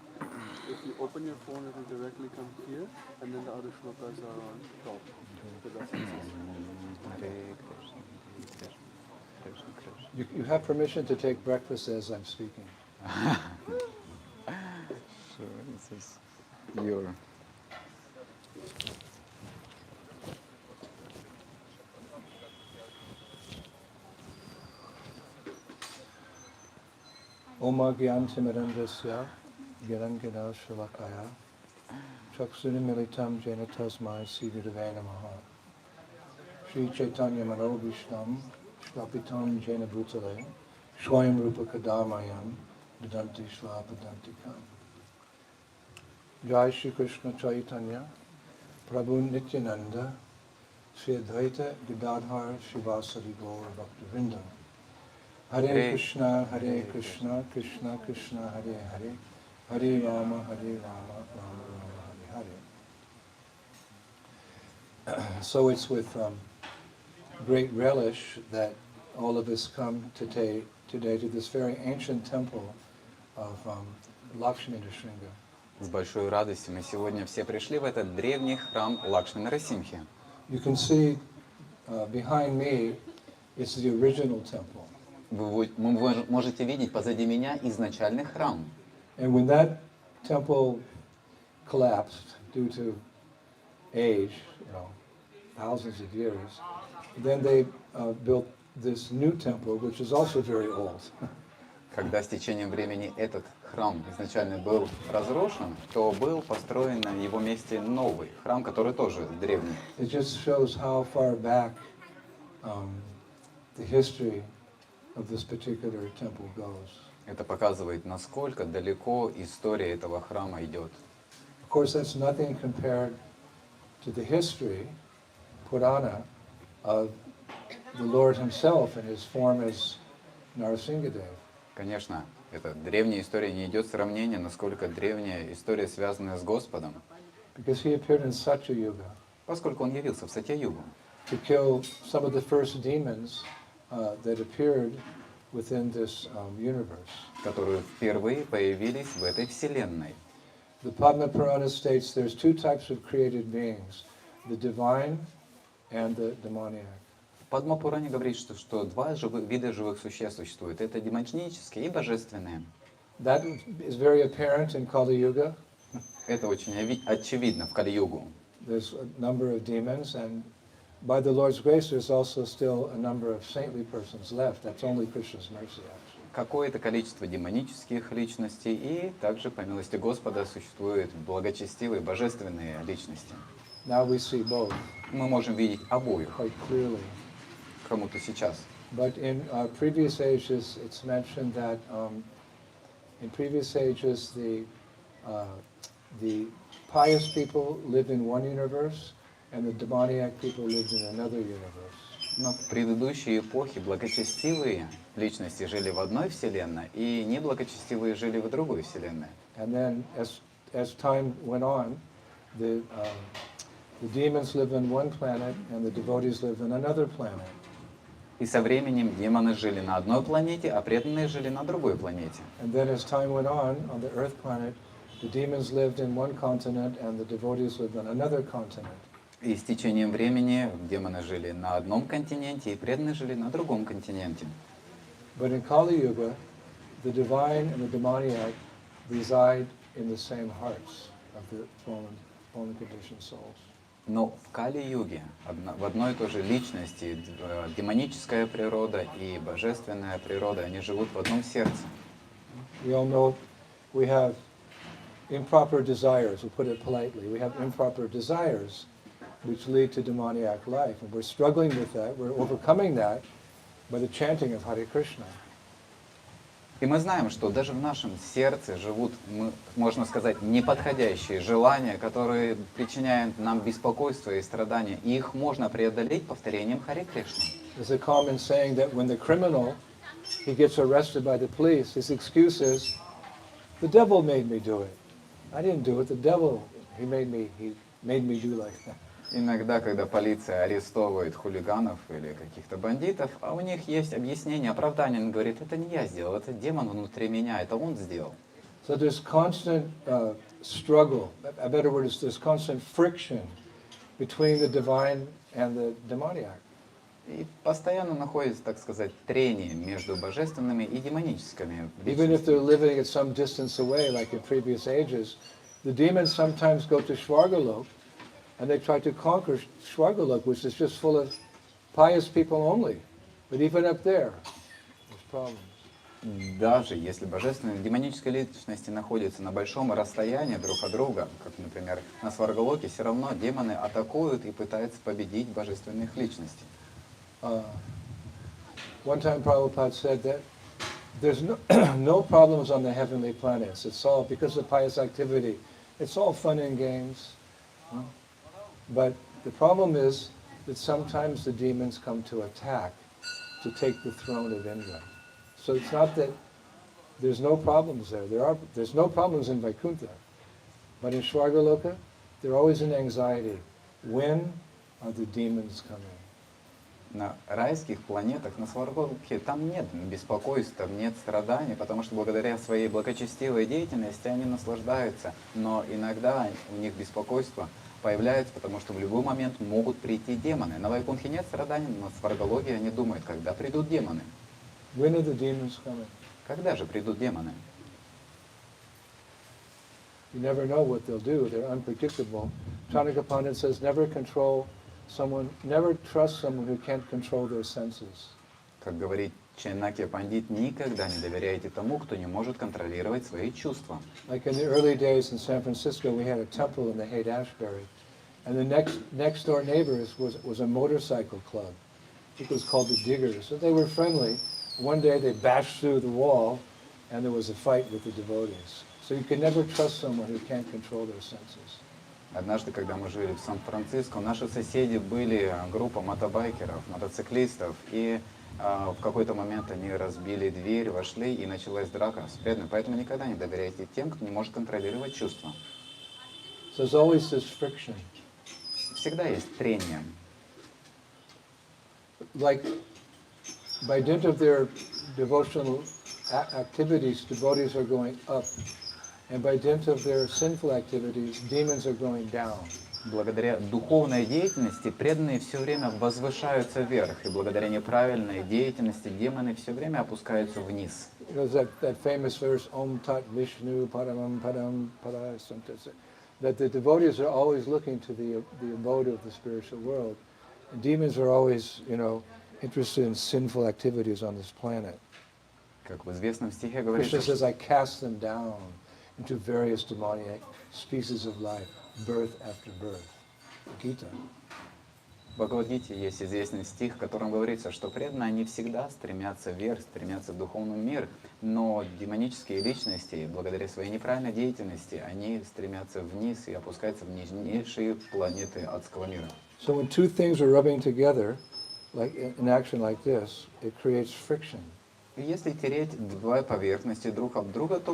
If you open your phone, it will directly come here, and then the other shlokas are on top. So that's it. Hare Krishna Krishna Krishna Krishna You have permission to take breakfast as I'm speaking. So this is your Oma Gyantimirandasya Girangida Shalakaya Chaksunimilitam Jena Tasmai Sividave Namaha Sri Chaitanya Manobishtam Shvapitam Jena Bhutale Swayam Rupa Kadamayam Dadanti Shvapadantikam Jai Shri Krishna Chaitanya Prabhu Nityananda Sri Advaita Gadadhar Shivasari Gaur Bhaktivinoda Hare Krishna, Krishna Krishna, Hare Hare, Hare Rama, Rama Rama, Hare Hare. So it's with great relish that all of us come today to this very ancient temple of Lakshmi Nrsimha. С большой радостью мы сегодня все пришли в этот древний храм Лакшми Нарасимхи. You can see behind me, it's the original temple. Вы можете видеть позади меня изначальный храм. And when that temple collapsed due to age, thousands of years, then they built this new temple, which is also very old. Когда с течением времени этот храм изначально был разрушен, то был построен на его месте новый храм, который тоже древний. It just shows how far back the history of this particular temple goes. Это показывает, насколько далеко история этого храма идет. Of course, that's nothing compared to the history, Purana, of the Lord himself in his form as Narasimhadev. Конечно, эта древняя история не идет сравнения, насколько древняя история, связанная с Господом, Because he appeared in Satya Yuga поскольку он явился в Сатья-югу, to kill some of the first demons that appeared within this universe. которые впервые появились в этой вселенной. The Padma Purana states there's two types of created beings, the divine and the demoniac. В Падма-пуране говорит, что два вида живых существ существуют. Это демонические и божественные. That is very apparent in Kali Yuga. Это очень очевидно в Кали-югу. There's a number of demons, and by the Lord's grace, there's also still a number of saintly persons left. That's only Krishna's mercy, actually. Какое-то количество демонических личностей, и также, по милости Господа, существуют благочестивые божественные личности. Now we see both Мы можем видеть обоих, quite clearly. кому-то сейчас. But in previous ages, it's mentioned that in previous ages, the pious people lived in one universe, and the demoniac people lived in another universe. Но в предыдущей эпохе благочестивые личности жили в одной вселенной, и неблагочестивые жили в другой вселенной. And then, as time went on, the demons lived on one planet, and the devotees lived on another planet. И со временем демоны жили на одной планете, а преданные жили на другой планете. And then, as time went on the Earth planet, the demons lived in one continent, and the devotees lived on another continent. И с tечением времени демоны жили на одном континенте, и преданные жили на другом континенте. But in Kali Yuga, the divine and the demoniac reside in the same hearts of the fallen conditioned souls. Но в Кали-юге в одной и той же личности демоническая природа и божественная природа, они живут в одном сердце. We all know we have improper desires, we'll put it politely. We have improper desires which lead to demoniac life. And we're struggling with that, we're overcoming that by the chanting of Hare Krishna. И мы знаем, что даже в нашем сердце живут, можно сказать, неподходящие желания, которые причиняют нам беспокойство и страдания. И их можно преодолеть повторением Харе Кришны. There's a common saying that when the criminal, he gets arrested by the police, his excuse is, the devil made me do it. I didn't do it, the devil, he made me do like that. Иногда, когда полиция арестовывает хулиганов или каких-то бандитов, а у них есть объяснение, оправдание, он говорит, это не я сделал, это демон внутри меня, это он сделал. So there's constant struggle, a better word is there's constant friction between the divine and the demoniac. И постоянно находится, так сказать, трение между божественными и демоническими Even if they're личностями. living at some distance away, like in previous ages, the demons sometimes go to Shvargalok and they try to conquer Shvargalok, which is just full of pious people only. But even up there, there's problems. Даже если божественные демонические личности находятся на большом расстоянии друг от друга, как, например, на Сваргалоке, все равно демоны атакуют и пытаются победить божественных личностей. One time Prabhupada said that there's no problems on the heavenly planets. It's all, because of pious activity, it's all fun and games. But the problem is that sometimes the demons come to attack, to take the throne of Indra. So it's not that there's no problems there. There's no problems in Vaikuntha. But in Shvargaloka, they're always in anxiety. When are the demons coming? На райских планетах, на Сваргалоке, там нет беспокойств, там нет страданий, потому что благодаря своей благочестивой деятельности они наслаждаются. Но иногда у них беспокойство появляется, потому что в любой момент могут прийти демоны. На Вайкунхе нет страданий, но на Сваргалоке они думают, когда придут демоны. When are the demons coming? Когда же придут демоны? You never know what they'll do. They're unpredictable. Chanaka Pandit says, never trust someone who can't control their senses. Как говорит Чайнаки Пандит, никогда не доверяйте тому, кто не может контролировать свои чувства. Like in the early days in San Francisco, we had a temple in the Haight-Ashbury, and the next door neighbors was a motorcycle club. It was called the Diggers. So they were friendly, one day they bashed through the wall and there was a fight with the devotees. So you can never trust someone who can't control their senses. Однажды, когда мы жили в Сан-Франциско, наши соседи были группа мотобайкеров, мотоциклистов, и в какой-то момент они разбили дверь, вошли, и началась драка с преданными. Поэтому никогда не доверяйте тем, кто не может контролировать чувства. So there's always this friction. Всегда есть трение. Like, by dint of their devotional activities, devotees are going up. And by dint of their sinful activities, demons are going down. Благодаря духовной деятельности преданные все время возвышаются вверх, и благодаря неправильной деятельности демоны все время опускаются вниз. You know, that famous verse, Om Tat Vishnu Paramam Padam Padasanta, that the devotees are always looking to the abode of the spiritual world. And demons are always, interested in sinful activities on this planet. Как в известном стихе Krishna говорится, says, I cast them down into various demoniac species of life, birth after birth. Gita. в Бхагавад-гите есть известный стих, в котором говорится, что преданные, они всегда стремятся вверх, стремятся в духовный мир, но демонические личности, благодаря своей неправильной деятельности, они стремятся вниз и опускаются в нижнейшие планеты адского мира. So when two things are rubbing together, like in action like this, it creates friction. И если тереть две поверхности друг об друга, то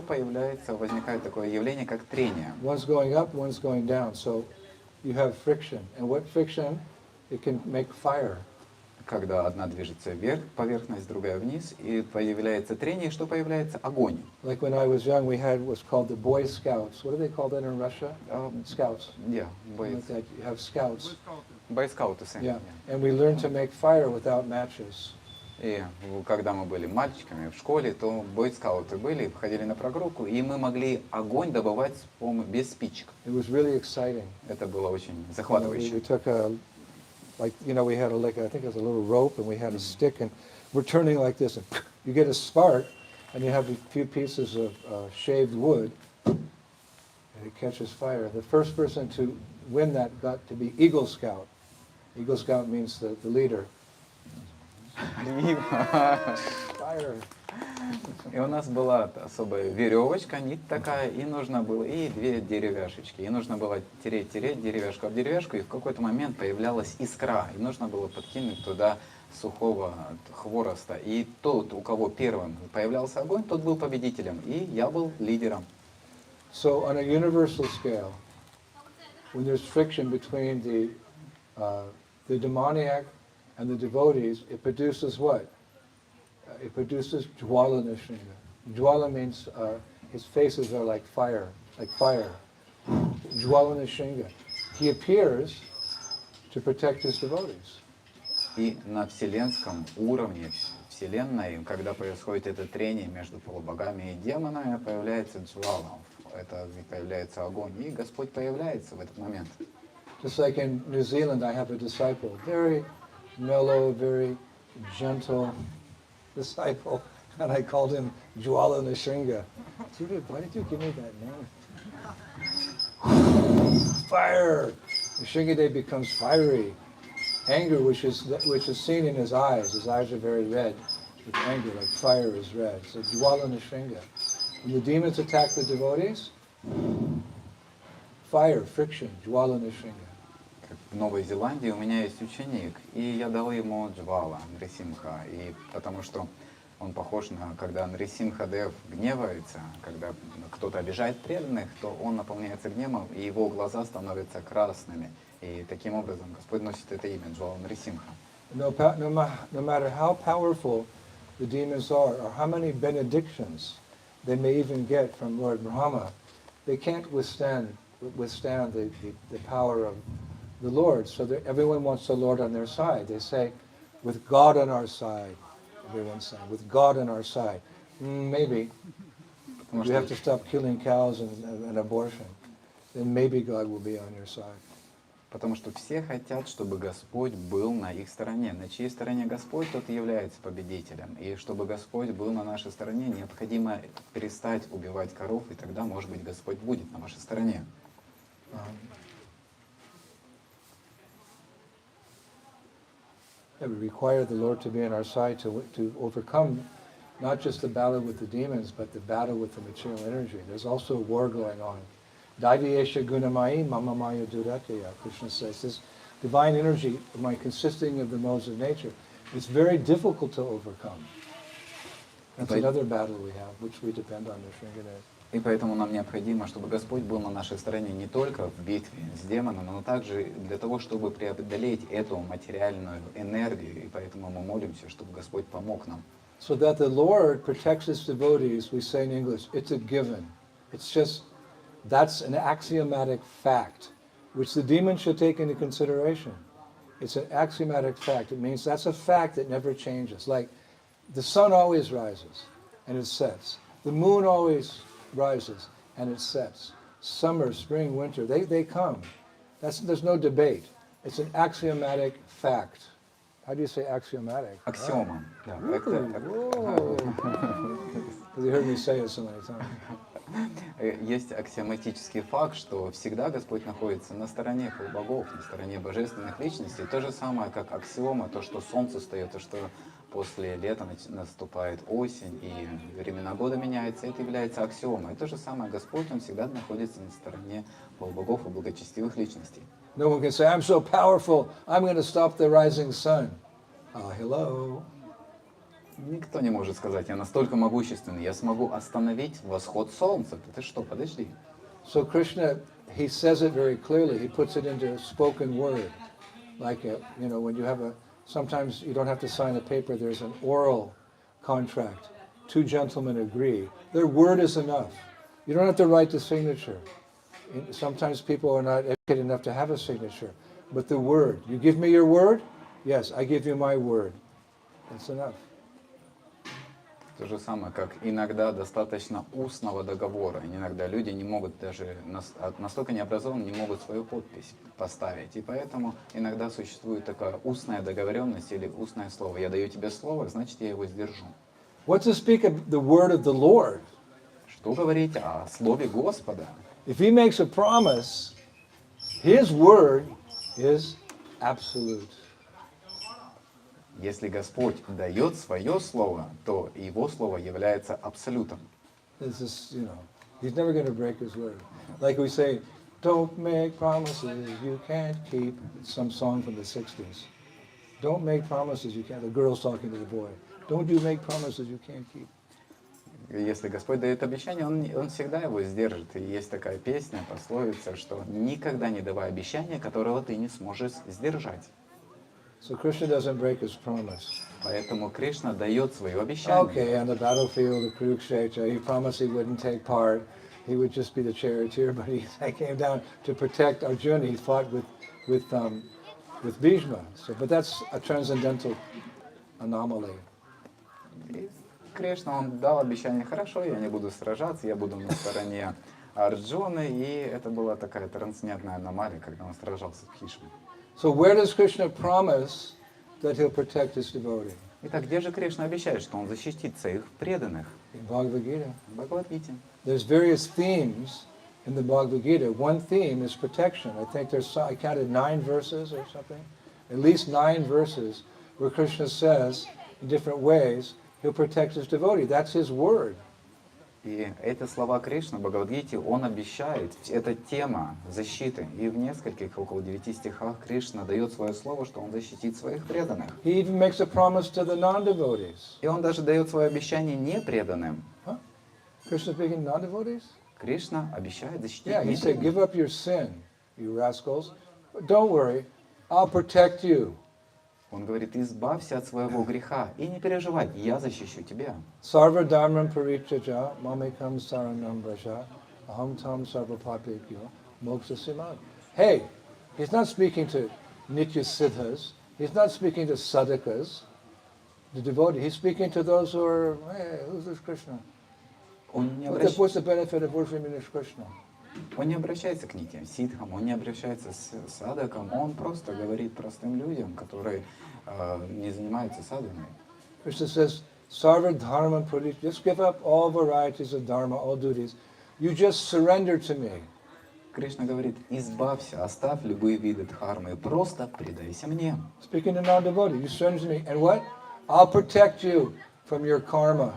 возникает такое явление, как трение. One's going up, one's going down. So you have friction. And what friction? It can make fire. Когда одна движется вверх, поверхность, другая вниз, и появляется трение, что появляется огонь. Like when I was young, we had what's called the Boy Scouts. What do they call that in Russia? Scouts. Yeah, Like that. You have scouts. бойскауты сами. Yeah. And we learned to make fire without matches. И когда мы были мальчиками в школе, то бойскауты были, ходили на прогулку, и мы могли огонь добывать без спичек. It was really exciting. Это было очень We захватывающе. took we had I think it was a little rope, and we had a stick, and we're turning like this, and you get a spark, and you have a few pieces of shaved wood, and it catches fire. The first person to win that got to be Eagle Scout. Eagle Scout means the leader. Fire. И у нас была особая веревочка, нить такая, и нужно было, и две деревяшечки. И нужно было тереть деревяшку об деревяшку, и в какой-то момент появлялась искра, и нужно было подкинуть туда сухого хвороста. И тот, у кого первым появлялся огонь, тот был победителем, и я был лидером. So on a universal scale, when there's friction between the demoniac and the devotees, it produces what? It produces Jwala Nrsimha. Jwala means his faces are like fire, Jwala Nrsimha. He appears to protect his devotees. И на вселенском уровне Вселенной, когда происходит это трение между полубогами и демонами, появляется джвала. Это появляется огонь, и Господь появляется в этот момент. Just like in New Zealand, I have a disciple, very mellow, very gentle disciple, and I called him Jwala Nrsimha. Why did you give me that name? Fire! Nrsimhadev becomes fiery. Anger, which is seen in his eyes. His eyes are very red with anger, like fire is red. So Jwala Nrsimha. When the demons attack the devotees, fire, friction, Jwala Nrsimha. В Новой Зеландии у меня есть ученик, и я дал ему джвала, Нрисимха, и потому что он похож на, когда Нрисимха-дев гневается, когда кто-то обижает преданных, то он наполняется гневом, и его глаза становятся красными. И таким образом Господь носит это имя, джвала Нрисимха. No matter how powerful the demons are, or how many benedictions they may even get from Lord Brahma, they can't withstand the power of the Lord. So everyone wants the Lord on their side. They say, with God on our side, everyone's saying, with God on our side. Maybe. You have to stop killing cows and abortion. Then maybe God will be on your side. Потому что все хотят, чтобы Господь был на их стороне. На чьей стороне Господь, тот и является победителем. И чтобы Господь был на нашей стороне, необходимо перестать убивать коров, и тогда, может быть, Господь будет на вашей стороне. that we require the Lord to be on our side to overcome not just the battle with the demons, but the battle with the material energy. There's also a war going on. Daiviyesha gunamai mamamaya durataya. Krishna says this divine energy, consisting of the modes of nature, is very difficult to overcome. That's another battle we have, which we depend on the Shringadev. И поэтому нам необходимо, чтобы Господь был на нашей стороне не только в битве с демоном, но также для того, чтобы преодолеть эту материальную энергию. И поэтому мы молимся, чтобы Господь помог нам. So that the Lord protects His devotees, we say in English, it's a given. It's just, that's an axiomatic fact, which the demon should take into consideration. It's an axiomatic fact. It means that's a fact that never changes. Like the sun always rises and it sets. The moon always rises and it sets. Summer, spring, winter, they come. There's no debate. It's an axiomatic fact. How do you say axiomatic? Аксиома. Да, Whoa. Because you heard me say it so many times. Есть аксиоматический факт, что всегда Господь находится на стороне полубогов, на стороне божественных личностей. То же самое, как аксиома, то, что солнце встает, то, что после лета наступает осень и времена года меняются, это является аксиомой. И то же самое, Господь, Он всегда находится на стороне полубогов и благочестивых личностей. No one can say, I'm so powerful, I'm going to stop the rising sun. Hello. Никто не может сказать, я настолько могущественный, я смогу остановить восход солнца. Ты что, подожди. So Krishna, he says it very clearly. He puts it into spoken word. Like, when you have sometimes you don't have to sign a paper, there's an oral contract. Two gentlemen agree. Their word is enough. You don't have to write the signature. Sometimes people are not educated enough to have a signature. But the word, you give me your word? Yes, I give you my word. That's enough. То же самое, как иногда достаточно устного договора. Иногда люди не могут даже, настолько необразованные, не могут свою подпись поставить. И поэтому иногда существует такая устная договоренность или устное слово. Я даю тебе слово, значит, я его сдержу. What to speak of the word of the Lord? Что говорить о слове Господа? If He makes a promise, His word is absolute. Если Господь дает свое слово, то Его слово является абсолютом. This is, He's never going to break His word. Like we say, don't make promises you can't keep. It's some song from the 60s. Don't make promises you can't. The girl's talking to the boy. Don't you make promises you can't keep. Если Господь дает обещание, Он всегда его сдержит. И есть такая песня, пословица, что никогда не давай обещания, которого ты не сможешь сдержать. So Krishna doesn't break his promise. Поэтому Кришна дает свое обещание. Okay, on the battlefield of Kurukshetra, he promised he wouldn't take part. He would just be the charioteer, but he came down to protect Arjuna. He fought with Bhishma. So, but that's a transcendental anomaly. И Кришна, Он дал обещание, хорошо, я не буду сражаться, я буду на стороне Арджуны. И это была такая трансцендентная аномалия, когда он сражался с Бхишмой. So where does Krishna promise that he'll protect his devotee? Итак, где же Кришна обещает, что Он защитит своих преданных? In Bhagavad Gita. В Бхагавад-гите. There's various themes in the Bhagavad Gita. One theme is protection. I think I counted 9 verses or something. At least 9 verses where Krishna says in different ways he'll protect his devotee. That's his word. И это слова Кришны в Бхагавад-гите, Он обещает, это тема защиты. И в нескольких, около 9 стихах, Кришна дает свое слово, что Он защитит своих преданных. He even makes a promise to the non-devotees. И Он даже дает свое обещание непреданным. Huh? Krishna speaking non-devotees? Кришна обещает защитить Yeah, he said, непреданных. give up your sin, you rascals. But don't worry, I'll protect you. Он говорит, избавься от своего греха и не переживай, я защищу тебя. Sarva dharmam parichaja, mamekam saranam braja, aham tam sarva papekyo, moksha simad. Hey, he's not speaking to nitya siddhas, he's not speaking to sadhakas, the devotee, he's speaking to those who are, hey, who's this Krishna? Он не, What's the benefit of worshiping this Krishna? Он не обращается к нитям, ситхам, он не обращается с садаком, он просто говорит простым людям, которые не занимаются садханой. Krishna says, Sarva dharma parichaja, just give up all varieties of dharma, all duties. You just surrender to me. Кришна говорит, избавься, оставь любые виды дхармы, просто предайся мне. Speaking to non-devotee, you surrender to me, and what? I'll protect you from your karma.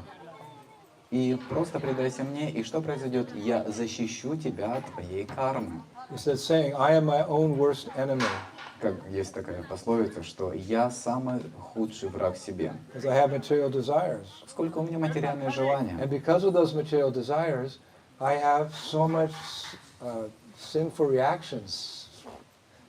И просто предайся мне, и что произойдет? Я защищу тебя от твоей кармы. It's that saying, I am my own worst enemy, Как есть такая пословица, что я самый худший враг себе. because I have material desires. Сколько у меня материальные желания. And because of those material desires, I have so much sinful reactions.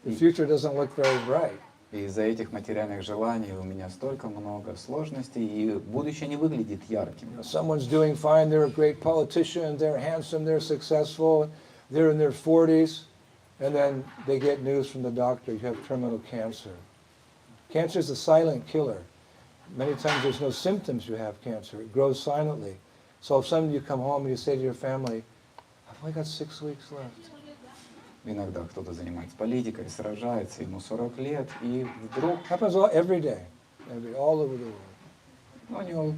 The future doesn't look very bright. И из-за этих материальных желаний у меня столько много сложностей, и будущее не выглядит ярким. You know, someone's doing fine, they're a great politician, they're handsome, they're successful, they're in their 40s, and then they get news from the doctor, you have terminal cancer. Cancer is a silent killer. Many times there's no symptoms you have cancer, it grows silently. So if suddenly you come home and you say to your family, I've only got 6 weeks left. Иногда кто-то занимается политикой, сражается, ему 40 лет, и вдруг Happens every day, all over the world. у него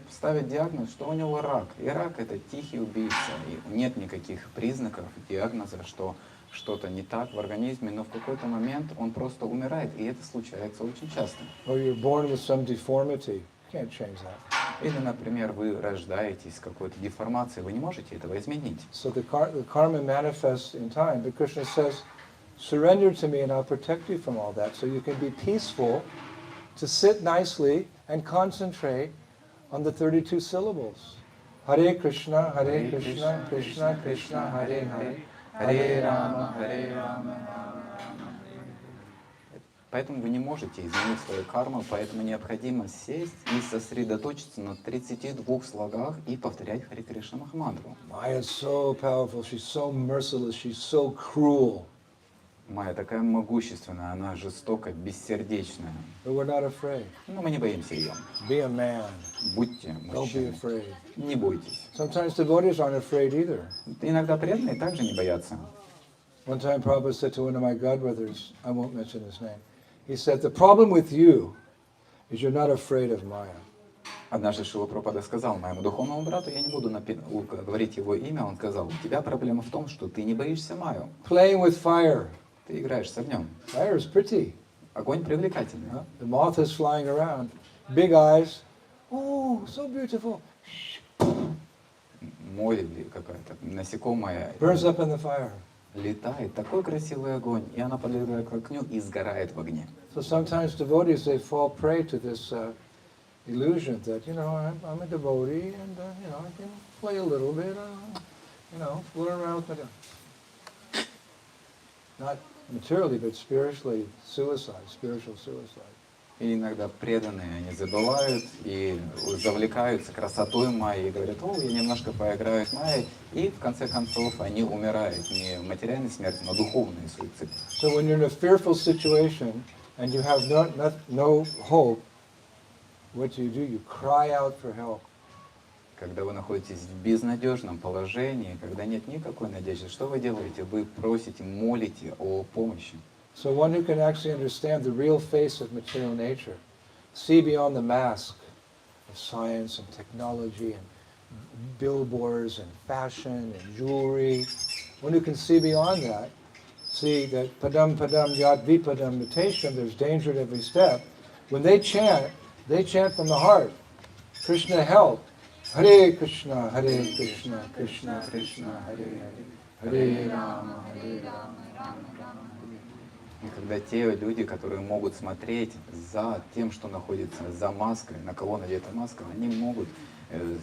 ставят диагноз, что у него рак. И рак — это тихий убийца. И нет никаких признаков диагноза, что что-то не так в организме, но в какой-то момент он просто умирает, и это случается очень часто. Or you're born with some deformity. You can't change that. Или, например, вы рождаетесь с какой-то деформацией, вы не можете этого изменить. So the karma manifests in time, but Krishna says, surrender to me and I'll protect you from all that, so you can be peaceful, to sit nicely and concentrate on the 32 syllables. Hare Krishna, Krishna Krishna, Hare Hare, Hare Rama, Поэтому вы не можете изменить свою карму, поэтому необходимо сесть и сосредоточиться на 32 слогах и повторять Харе Кришна Махамантру. Maya is so powerful, she's so merciless, she's so cruel. Майя такая могущественная, она жестокая, бессердечная. But we're not afraid. Но мы не боимся ее. Be a man. Будьте Don't be мужчиной. afraid. Не бойтесь. Sometimes devotees aren't afraid either. Иногда преданные также не боятся. One time Prabhupada said to one of my godbrothers, I won't mention his name, he said, the problem with you is you're not afraid of Maya. Однажды Шрила Прабхупада сказал моему духовному брату, я не буду говорить его имя, он сказал, у тебя проблема в том, что ты не боишься Майю. Playing with fire. Ты играешь с огнем. Fire is pretty. Огонь привлекательный. Huh? The moth is flying around. Big eyes. Oh, so beautiful. Море или какая-то насекомое Burns up in the fire. летает, такой красивый огонь, и она подлетает к огню и сгорает в огне. So sometimes devotees, they fall prey to this illusion that, I'm a devotee and, I can play a little bit, fool around with it. Not materially, but spiritually, spiritual suicide. И иногда преданные, они забывают и завлекаются красотой Майи и говорят, я немножко поиграю с Майей, и в конце концов они умирают не материальной смертью, но духовный суицид. So when you're in a fearful situation and you have no hope, what do? You cry out for help. Когда вы находитесь в безнадежном положении, когда нет никакой надежды, что вы делаете? Вы просите, молите о помощи. So one who can actually understand the real face of material nature, see beyond the mask of science and technology and billboards and fashion and jewelry, one who can see beyond that, see that padam padam yat vipadam mutation, there's danger at every step. When they chant from the heart, Krishna help. Hare Krishna, Krishna Krishna, Hare Hare, Hare Rama, Hare Rama, Rama Rama. И когда те люди, которые могут смотреть за тем, что находится за маской, на кого надета маска, они могут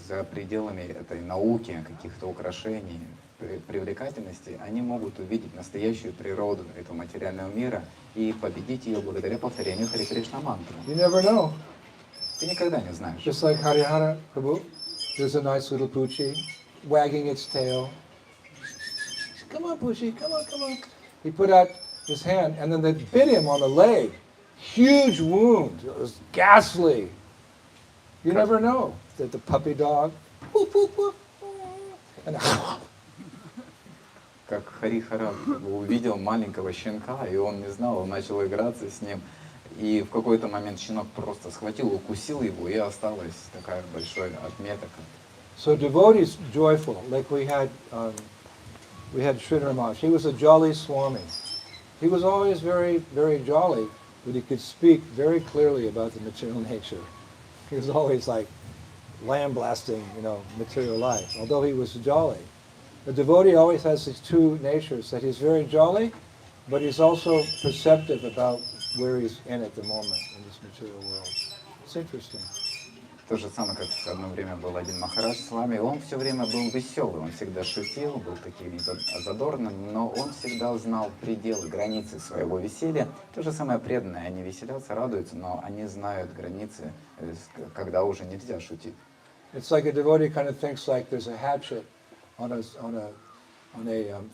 за пределами этой науки, каких-то украшений, привлекательности, они могут увидеть настоящую природу этого материального мира и победить ее благодаря повторению Харе Кришна мантры. You never know. Ты никогда не знаешь. Just like Harihara Prabhu, there's a nice little Poochie wagging its tail. Come on, Poochie, come on. He put out his hand, and then they bit him on the leg. Huge wound. It was ghastly. You never know that the puppy dog. Whoop, whoop, whoop, and Как Харихара увидел маленького щенка, и он не знал, он начал играться с ним. И в какой-то момент щенок просто схватил, укусил его, и осталась такая большая отметка. So devotees joyful, like we had we had Sridhar Maharaj. He was a jolly Swami. He was always very, very jolly, but he could speak very clearly about the material nature. He was always like lambasting, material life, although he was jolly. The devotee always has these two natures, that he's very jolly, but he's also perceptive about where he's in at the moment in this material world. It's interesting. То же самое, как одно время был один Махарадж с вами, он все время был веселый, он всегда шутил, был таким задорным, но он всегда знал пределы, границы своего веселья. То же самое преданные, они веселятся, радуются, но они знают границы, когда уже нельзя шутить. It's like a devotee kind of thinks like there's a hatchet on a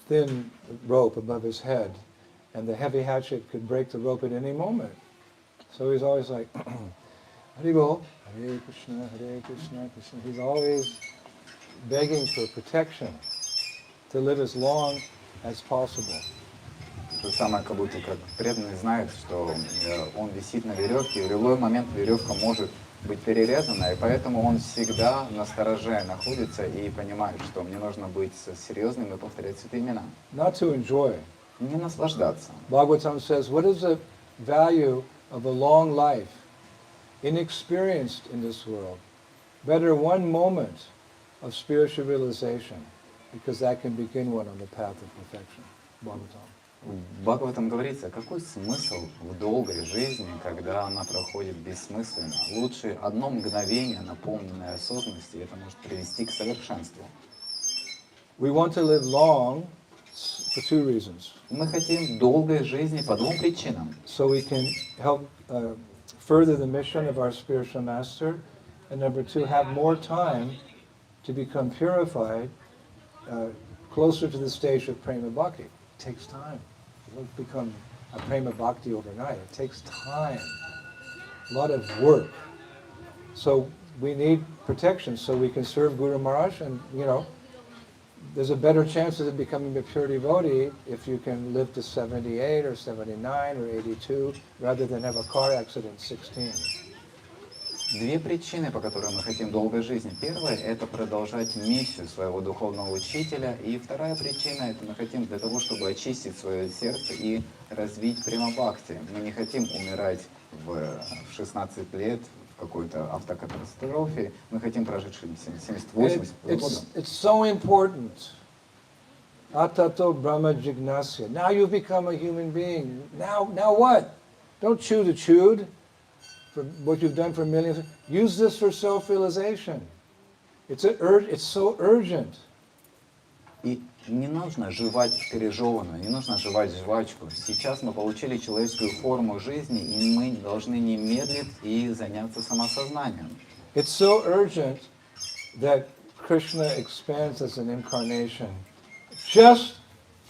thin rope above his head, and the heavy hatchet could break the rope at any moment. So he's always like, Haribol, Hare Krishna, Krishna. He's always begging for protection to live as long as possible. То же самое, как будто как преданный знает, что он висит на веревке, и в любой момент веревка может быть перерезана, и поэтому он всегда настороже находится и понимает, что мне нужно быть серьезным и повторять святые имена. Not to enjoy. Не наслаждаться. Bhagavatam says, what is the value of a long life, inexperienced in this world? Better one moment of spiritual realization, because that can begin one on the path of perfection. Bhagavatam. В Бхагаватам говорится, какой смысл в долгой жизни, когда она проходит бессмысленно. Лучше одно мгновение, наполненное осознанностью, это может привести к совершенству. We want to live long for two reasons. Мы хотим долгой жизни по двум причинам. So we can help further the mission of our spiritual master, and number two, have more time to become purified, closer to the stage of prema bhakti. It takes time. You don't become a prema bhakti overnight. It takes time, a lot of work. So we need protection so we can serve Guru Maharaj, and there's a better chance of becoming a pure devotee if you can live to 78 or 79 or 82 rather than have a car accident at 16. Две причины, по которым мы хотим долгой жизни. Первая – это продолжать миссию своего духовного учителя. И вторая причина – это мы хотим для того, чтобы очистить свое сердце и развить према-бхакти. Мы не хотим умирать в 16 лет в какой-то автокатастрофе. Мы хотим прожить 70-80 года. It's so important. Atato Brahma Jignasya. Now you've become a human being. Now what? Don't chew the chewed. For what you've done for millions. Use this for self-realization. It's so urgent. И не нужно жевать пережеванную, не нужно жевать жвачку. Сейчас мы получили человеческую форму жизни, и мы должны не медлить и заняться самосознанием. It's so urgent that Krishna expands as an incarnation just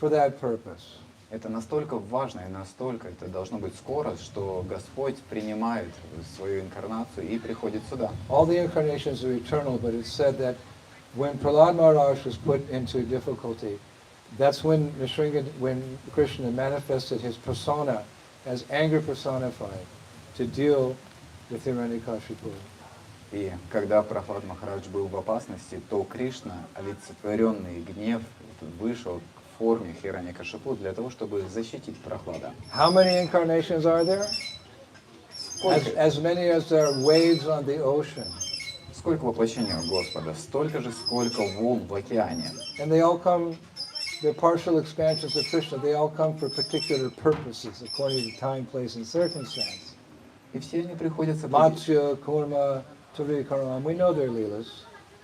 for that purpose. Это настолько важно и настолько это должно быть скоро, что Господь принимает свою инкарнацию и приходит сюда. All the incarnations are eternal, but it's said that when Prahlad Maharaj was put into difficulty, that's when Krishna manifested his persona as anger personified to deal with Hiranyakashipu. И когда Прахлад Махарадж был в опасности, то Кришна, олицетворенный гнев, вышел в форме Хираньякашипу для того, чтобы защитить Прахлада. How many incarnations are there? As many as there are waves on the ocean. Сколько воплощений у Господа? Столько же, сколько волн в океане. And they all come, they're partial expansions of Krishna. They all come for particular purposes according to time, place, and circumstance. И все они приходят с Matsya, Kurma, Turikaram, we know their leelas.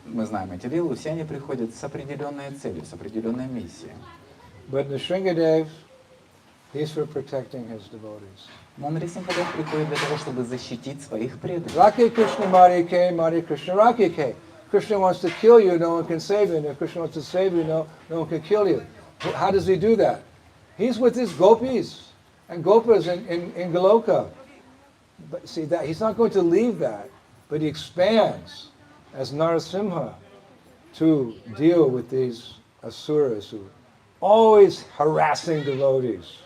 Мы знаем эти лилы, все они приходят с определенной целью, с определенной миссией. But Nrsimhadev, he's for protecting his devotees. Но Нрисимхадев приходит для того, чтобы защитить своих преданных. Rake Krishna Marike, Mari Krishna Rakike. Krishna wants to kill you, no one can save you. And if Krishna wants to save you, no one can kill you. How does he do that? He's with his gopis and gopas in Goloka. But see, that he's not going to leave that, but he expands as Narasimha to deal with these asuras who are always harassing devotees.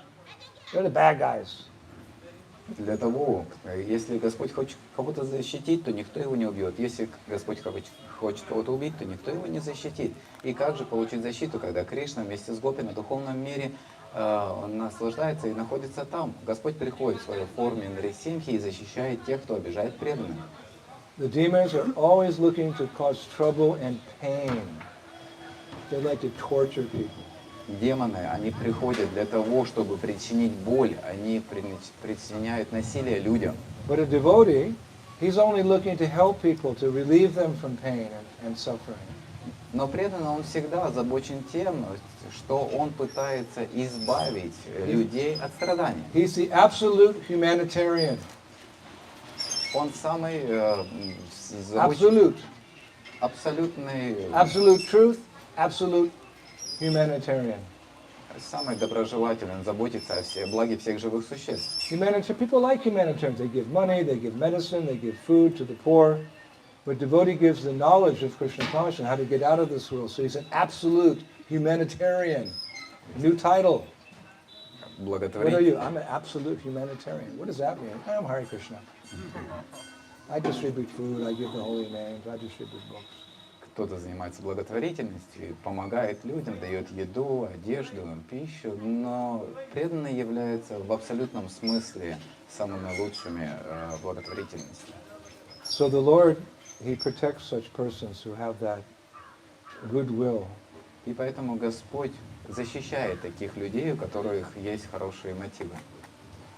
They're the bad guys. Для того, если Господь хочет кого-то защитить, то никто его не убьет. Если Господь хочет кого-то убить, то никто его не защитит. И как же получить защиту, когда Кришна вместе с Гопи на духовном мире он наслаждается и находится там? Господь приходит в своей форме Нарисимхи и защищает тех, кто обижает преданных. The demons are always looking to cause trouble and pain. They like to torture people. Демоны, они приходят для того, чтобы причинить боль, они причиняют насилие людям. But a devotee, he's only looking to help people, to relieve them from pain and suffering. Но преданный он всегда озабочен тем, что он пытается избавить людей от страданий. He's the absolute humanitarian. Он самый Absolute. абсолютный, Absolute truth, absolute humanitarian. самый доброжелательный, он заботится о благе всех живых существ. People like humanitarians. They give money, they give medicine, they give food to the poor. But devotee gives the knowledge of Krishna consciousness, how to get out of this world. So he's an absolute humanitarian. New title. What are you? I'm an absolute humanitarian. What does that mean? I'm Hare Krishna. I distribute food, I give the holy names, I distribute books. Кто-то занимается благотворительностью, помогает людям, дает еду, одежду, пищу, но преданные являются в абсолютном смысле самыми лучшими благотворительности. So the Lord, He protects such persons who have that goodwill. И поэтому Господь защищает таких людей, у которых есть хорошие мотивы.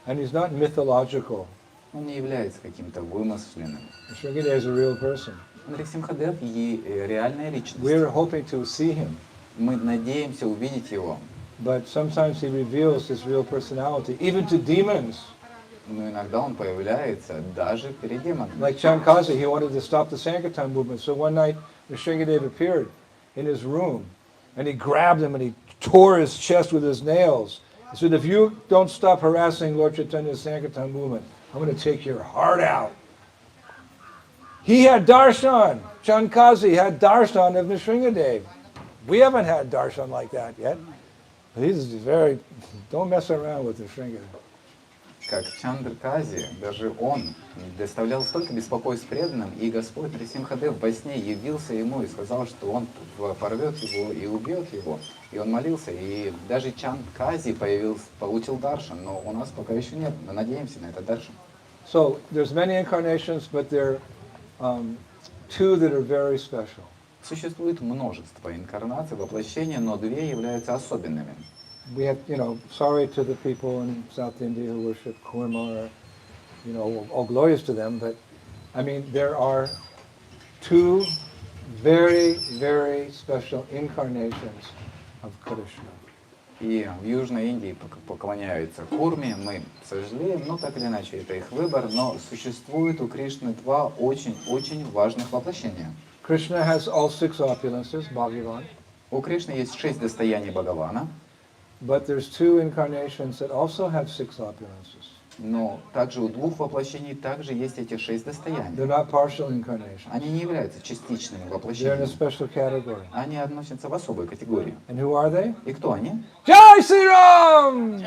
And He's not mythological. Он не является каким-то вымышленным. Shringadeva is a real person. Нарисимхадев и реальная личность. We're hoping to see Him. Мы надеемся увидеть его. But sometimes He reveals His real personality, even to demons. Но иногда он появляется даже перед демонами. Like Chankazi, he wanted to stop the Sankirtan movement. So one night, Shringadeva appeared in his room, and he grabbed him and he tore his chest with his nails. He said, if you don't stop harassing Lord Chaitanya's Sankirtan movement, I'm going to take your heart out. He had darshan. Chankazi had darshan of Nrsingadev. We haven't had darshan like that yet. He's very, don't mess around with Nrsingadev. Как Чандркази, даже он доставлял столько беспокойств преданным, и Господь Нарисимхадев во сне явился ему и сказал, что он порвет его и убьет его. И он молился, и даже Чандркази получил даршан, но у нас пока еще нет, мы надеемся на этот даршан. So there's many incarnations, but there are two that are very special. Sуществует множество инкарнаций, воплощений, но две являются особенными. We have, sorry to the people in South India who worship Kurma, or, all glorious to them, but I mean, there are two very, very special incarnations of Krishna. И в Южной Индии поклоняются Курме, мы сожалеем, но так или иначе это их выбор, но существует у Кришны два очень-очень важных воплощения. Krishna has all six opulences, Bhagavan. У Кришны есть 6 достояний Бхагавана, but there's two incarnations that also have six opulences. но также у двух воплощений также есть эти 6 достояний. They're not partial incarnations. Они не являются частичными They're in a воплощениями. special category. Они относятся в особую категорию. And who are they? И кто они? Jai Sri Ram!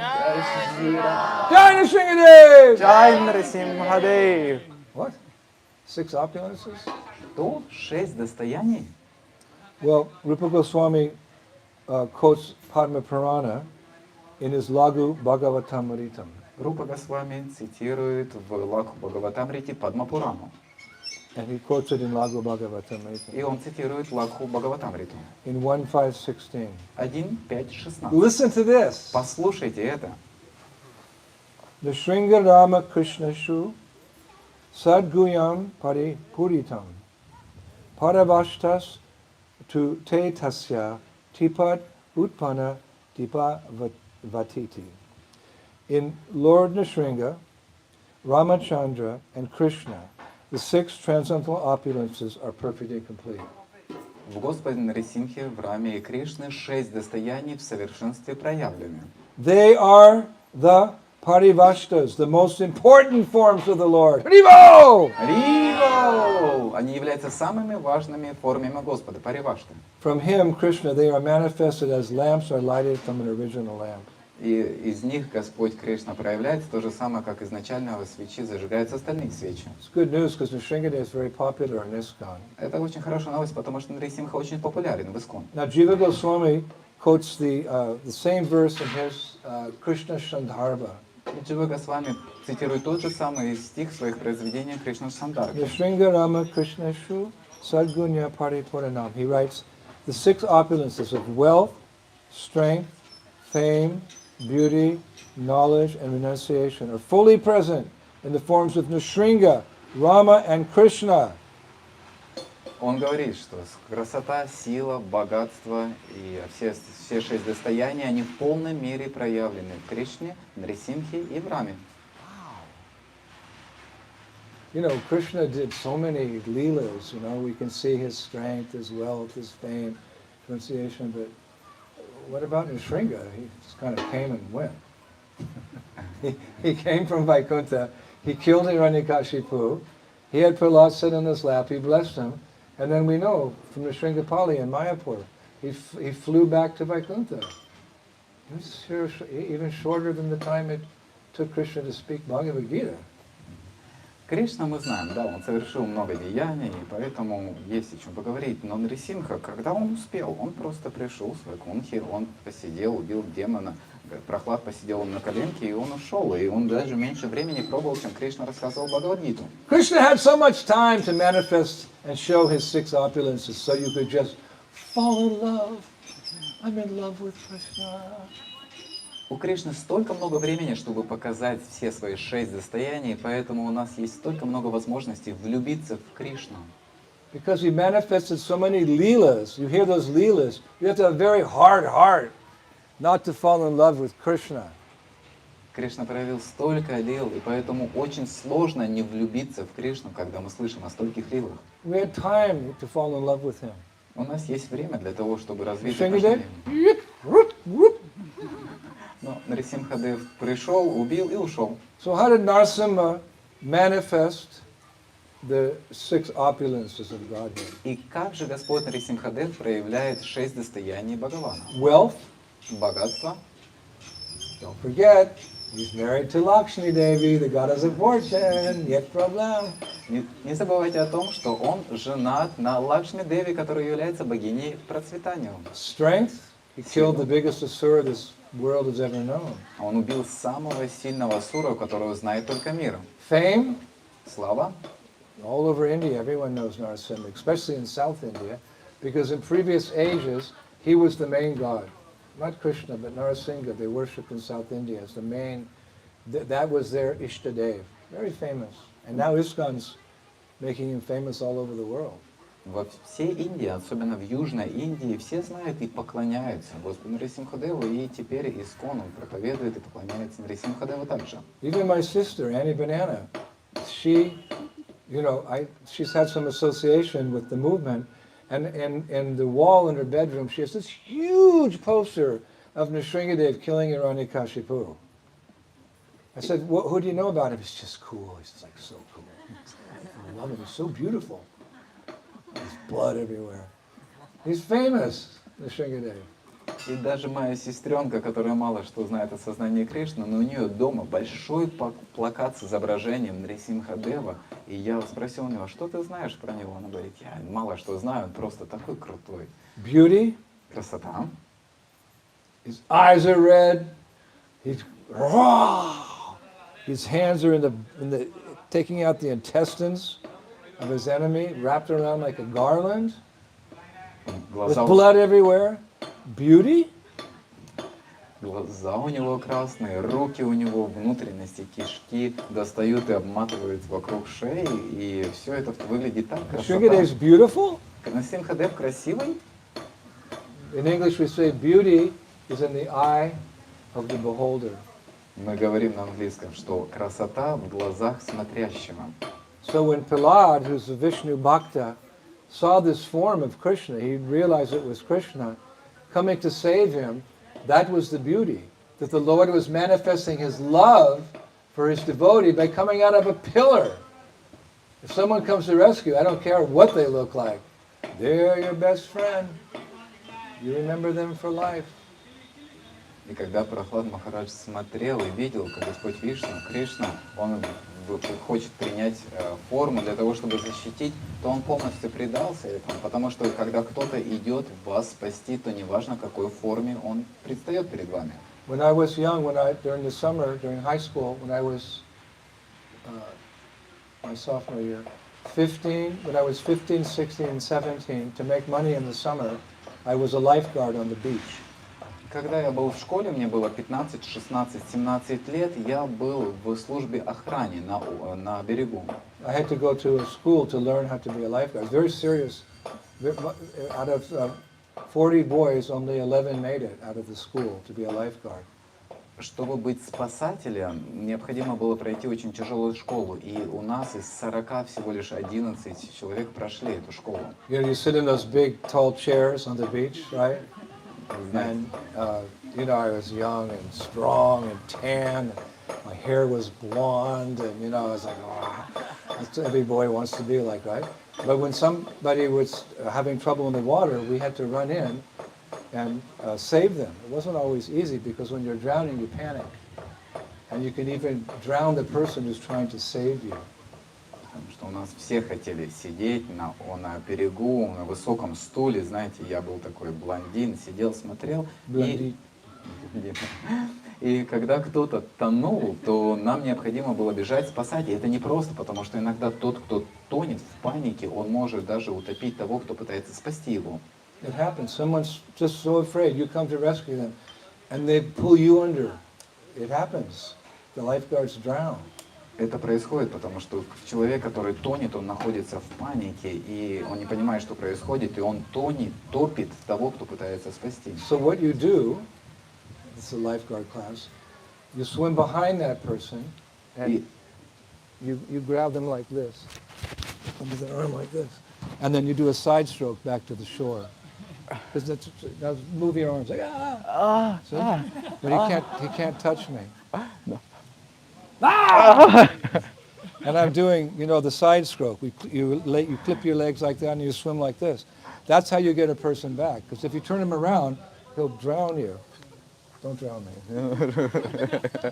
Jai Nrsingadev! Джай Нарисимхадев! What? Six opulences? Кто? 6 достояний? Well, Rupa Goswami quotes Padma Purana in his Lagu Bhagavatamritam. Рупа Госвами цитирует в Лакху Бхагаватамрите Падмапурану. And he quotes it in Lagu Bhagavatamritam. И он цитирует Лакху Бхагаватамриту. In 1.5.16. 1.5.16. Listen to this. Послушайте это. Nrsinga Rama Krishna Shu Sadguyam Paripuritam Paravashtas tu te tasya tipat utpana dipa vatiti. In Lord Nrsinga, Ramachandra, and Krishna, the six transcendental opulences are perfectly complete. В Господе Нарисимхе, в Раме и Кришне 6 достояний в совершенстве проявлены. They are the Parivashtas, the most important forms of the Lord. Haribo! Риво! Они являются самыми важными формами Господа, Паривашта. From Him, Krishna, they are manifested as lamps are lighted from an original lamp. И из них Господь Кришна проявляется то же самое, как изначально в свечи зажигаются остальные свечи. It's good news because Nrsimhadev is very popular in ISKCON. Это очень хорошая новость, потому что Нарисимха очень популярен в Искон. Now Jiva Goswami quotes the same verse in his Krishna Shandharva. Джива Госвами цитирует тот же самый стих в своих произведениях Кришна Сандарги. Nrsimha Rama Krishna Shu Sadgunya Paripuranam. He writes, the 6 opulences of wealth, strength, fame, beauty, knowledge, and renunciation are fully present in the forms of Nrsimha, Rama, and Krishna. Он говорит, что красота, сила, богатство и все 6 достояний, они в полной мере проявлены в Кришне, Нрисимхе и в Раме. You know, Krishna did so many leelas, you know, we can see his strength, his wealth, his fame, renunciation, but what about Nrsimha? He just kind of came and went. he came from Vaikuntha, he killed Hiranyakashipu, he had Prahlad sit on his lap, he blessed him, and then we know from Nrsimha Pali in Mayapur, he flew back to Vaikuntha. It was even shorter than the time it took Krishna to speak Bhagavad Gita. Кришна, мы знаем, да, он совершил много деяний, и поэтому есть о чем поговорить. Но Нрисимха, когда он успел, он просто пришел с Вайкунтхи, он посидел, убил демона, Прохлад посидел на коленке, и он ушел. И он даже меньше времени пробовал, чем Кришна рассказывал Бхагавад-гиту. Krishna had so much time to manifest and show his 6 opulences, so you could just fall in love. I'm in love with Krishna. У Кришны столько много времени, чтобы показать все свои 6 достояний, поэтому у нас есть столько много возможностей влюбиться в Кришну. Because he manifested so many leelas. You hear those leelas, you have to have a very hard heart not to fall in love with Krishna. Кришна проявил столько лил, и поэтому очень сложно не влюбиться в Кришну, когда мы слышим о стольких лилах. We had time to fall in love with him. У нас есть время для того, чтобы развить Nrsimhadev? отношения. Но Нрисимхадев пришел, убил и ушел. So how did Narasimha manifest the 6 opulences of Godhead? И как же Господь Нрисимхадев проявляет 6 достояний Бхагавана? Wealth. Богатство. Don't forget, he's married to Lakshmi Devi, the goddess of fortune. Нет проблем. Не забывайте о том, что он женат на Лакшми Деви, которая является богиней процветания. Strength. He killed the biggest asura this world has ever known. Он убил самого сильного асура, которого знает только мир. Fame. Слава. All over India, everyone knows Narasimha, especially in South India, because in previous ages, he was the main god. Not Krishna, but Narasimha, they worshipped in South India as the main, that was their Ishtadev. Very famous. And now ISKCON's making him famous all over the world. Во всей Индии, особенно в Южной Индии, все знают и поклоняются Господу Нрисимхадеву, и теперь Искон он проповедует и поклоняется Нрисимхадеву также. Even my sister, Annie Banana, she, you know, she's had some association with the movement, and in the wall in her bedroom, she has this huge poster of Nrsimhadev killing Hiranyakashipu. I said, who do you know about him? He's just cool. He's like so cool. I love him. He's so beautiful. There's blood everywhere. He's famous, Nrsimhadev. И даже моя сестренка, которая мало что знает о сознании Кришны, но у нее дома большой плакат с изображением Нрисимхадева. И я спросил у него, что ты знаешь про него? Она говорит, я мало что знаю, он просто такой крутой. Beauty. Красота. His eyes are red. He's his hands are in the taking out the intestines of his enemy, wrapped around like a garland, with blood everywhere. Beauty. Глаза у него красные, руки у него, внутренности, кишки достают и обматывают вокруг шеи, и все это выглядит так красиво. Nrsimhadev is beautiful. Нрисимхадев красивый. In English we say beauty is in the eye of the beholder. Мы говорим на английском, что красота в глазах смотрящего. So when Prahlad, who's a Vishnu Bhakta, saw this form of Krishna, he realized it was Krishna coming to save him. That was the beauty, that the Lord was manifesting his love for his devotee by coming out of a pillar. If someone comes to rescue, I don't care what they look like. They're your best friend. You remember them for life. И когда Прохлад Махарадж смотрел и видел, как Господь Вишну, Кришна, он хочет принять форму для того, чтобы защитить, то он полностью предался этому. Потому что когда кто-то идет вас спасти, то неважно, в какой форме он предстает перед вами. When I was young, during the summer, during high school, when I was my sophomore year, when I was 15, 16, and 17, to make money in the summer, I was a lifeguard on the beach. Когда я был в школе, мне было 15, 16, 17 лет, я был в службе охраны на берегу. I had to go to a school to learn how to be a lifeguard. It was very serious. Out of 40 boys, only 11 made it out of the school to be a lifeguard. Чтобы быть спасателем, необходимо было пройти очень тяжелую школу. И у нас из 40 всего лишь 11 человек прошли эту школу. You know, you sit in those big, tall chairs on the beach, right? And, you know, I was young and strong and tan. My hair was blonde, and, you know, I was like, oh, that's what every boy wants to be like, right? But when somebody was having trouble in the water, we had to run in and save them. It wasn't always easy because when you're drowning, you panic. And you can even drown the person who's trying to save you. Потому что у нас все хотели сидеть на берегу, на высоком стуле, знаете, я был такой блондин, сидел, смотрел. И когда кто-то тонул, то нам необходимо было бежать, спасать. И это не просто, потому что иногда тот, кто тонет в панике, он может даже утопить того, кто пытается спасти его. It happens. Someone's just so afraid. You come to rescue them, and they pull you under. It happens. The lifeguards drown. Это происходит, потому что человек, который тонет, он находится в панике, и он не понимает, что происходит, и он топит того, кто пытается спасти. So what you do, it's a lifeguard class, you swim behind that person, and you grab them like this, under the arm like this, and then you do a side stroke back to the shore. Now move your arms like See? But he can't touch me. No. And I'm doing, you know, the side stroke. You clip your legs like that and you swim like this. That's how you get a person back. Because if you turn him around, he'll drown you. Don't drown me.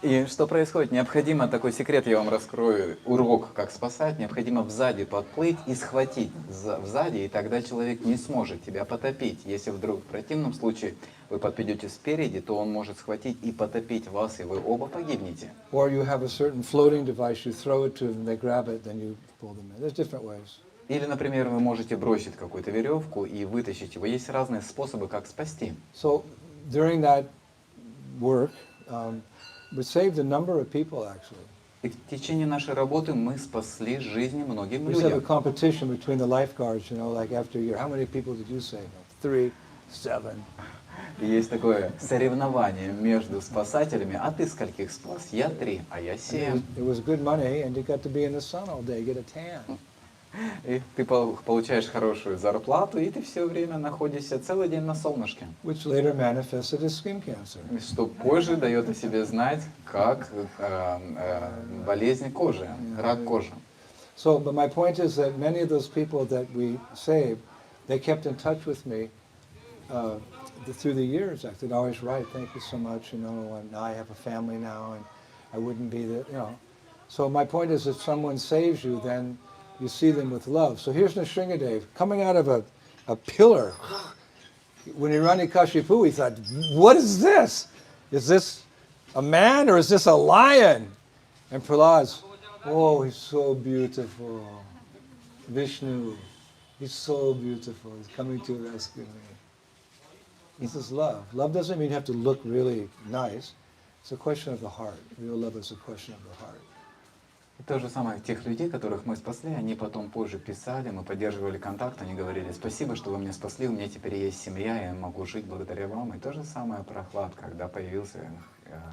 И что происходит? Необходимо, такой секрет я вам раскрою, урок, как спасать, необходимо сзади подплыть и схватить сзади, и тогда человек не сможет тебя потопить. Если вдруг в противном случае вы подпадете спереди, то он может схватить и потопить вас, и вы оба погибнете. Or you have a certain floating device, you throw it to them, they grab it, then you pull them in. There's different ways. Или, например, вы можете бросить какую-то веревку и вытащить его. Есть разные способы, как спасти. So during that work, we saved a number of people actually. И в течение нашей работы мы спасли жизни многим We used to have a людям. competition between the lifeguards, you know, like after a year. How many people did you save? 3, 7. И есть такое соревнование между спасателями. А ты скольких спас? Я 3, а я 7. It was good money, and you got to be in the sun all day, get a tan. И ты получаешь хорошую зарплату, и ты все время находишься целый день на солнышке. Which later manifested as skin cancer. Что позже дает о себе знать, как болезнь кожи, рак кожи. So, but my point is that many of those people that we saved, they kept in touch with me through the years. I said, always right, thank you so much, you know, and I have a family now, and I wouldn't be there, you know. So my point is, if someone saves you, then you see them with love. So here's Nrsingadev coming out of a pillar. When Hiranyakashipu, he thought, what is this? Is this a man or is this a lion? And Prahlad's, oh, he's so beautiful. Vishnu, he's so beautiful. He's coming to rescue me. This is love. Love doesn't mean you have to look really nice. It's a question of the heart. Real love is a question of the heart. И то же самое, тех людей, которых мы спасли, они потом позже писали, мы поддерживали контакт, они говорили, спасибо, что вы меня спасли, у меня теперь есть семья, я могу жить благодаря вам. И то же самое Прохлад, когда появился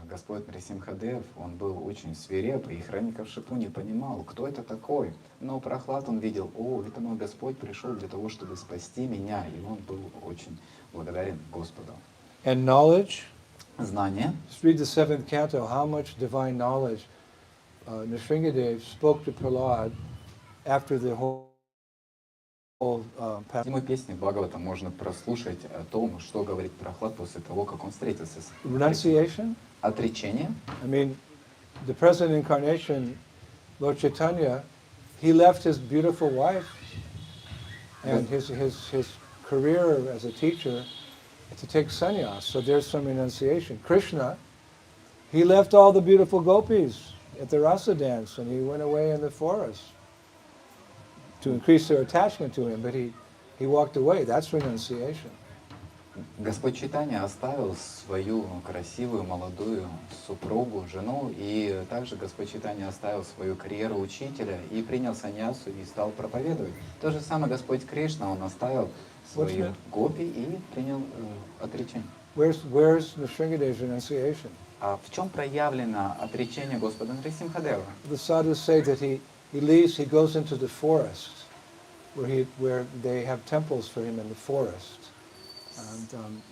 Господь Нрисимхадев, он был очень свирепый, и Хирanyакашипу не понимал, кто это такой. Но Прохлад, он видел, о, это мой Господь пришел для того, чтобы спасти меня, и он был очень благодарен Господу. And knowledge, Знание. just read the 7th canto, how much divine knowledge Nrsingadev spoke to Prahlad after the whole Седьмой песни Бхагавата можно прослушать о том, что говорит Прохлад после того, как он встретился с renunciation. отречением. I mean, the present incarnation, Lord Chaitanya, he left his beautiful wife and his career as a teacher to take sannyas. So there's some renunciation. Krishna, he left all the beautiful gopis at the rasa dance and he went away in the forest to increase their attachment to him, but he walked away. That's renunciation. Господь Чайтанья оставил свою красивую молодую супругу, жену, и также Господь Чайтанья оставил свою карьеру учителя и принял саньясу и стал проповедовать. То же самое Господь Кришна, он оставил свою гопи и принял отречение. Where's Nrsimhadeva's renunciation? А в чем проявлено отречение Господа Нрисимхадева? The sadhus say that he leaves, he goes into the forest, where they have temples for him in the forest. And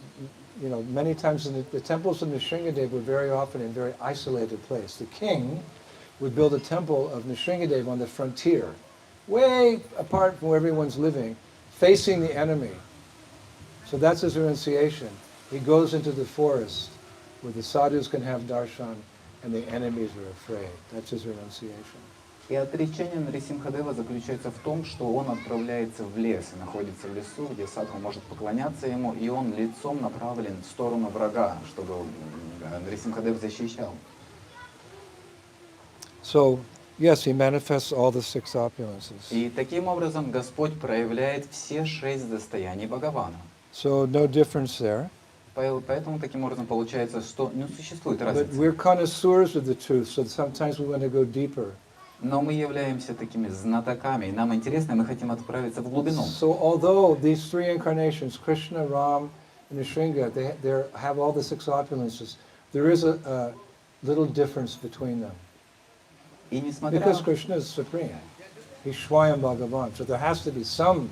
many times the temples in Nrsimhadev were very often in very isolated place. The king would build a temple of Nrsimhadev on the frontier, way apart from where everyone's living, facing the enemy. So that's his renunciation. He goes into the forest where the sadhus can have darshan and the enemies are afraid. That's his renunciation. И отречение Нрисимхадева заключается в том, что он отправляется в лес и находится в лесу, где садху может поклоняться ему, и он лицом направлен в сторону врага, чтобы Нрисимхадев защищал. So, yes, he manifests all the six opulences. И таким образом Господь проявляет все 6 достояний Бхагавана. So, no difference there. Поэтому таким образом получается, что не существует But разницы. we're connoisseurs of the truth, so sometimes we want to go deeper. Но мы являемся такими знатоками, и нам интересно, мы хотим отправиться в глубину. So although these three incarnations, Krishna, Ram, and Nrsimha, they have all the six opulences, there is a little difference between them. И несмотря Because Krishna is supreme. He's Swayam Bhagavan. So there has to be some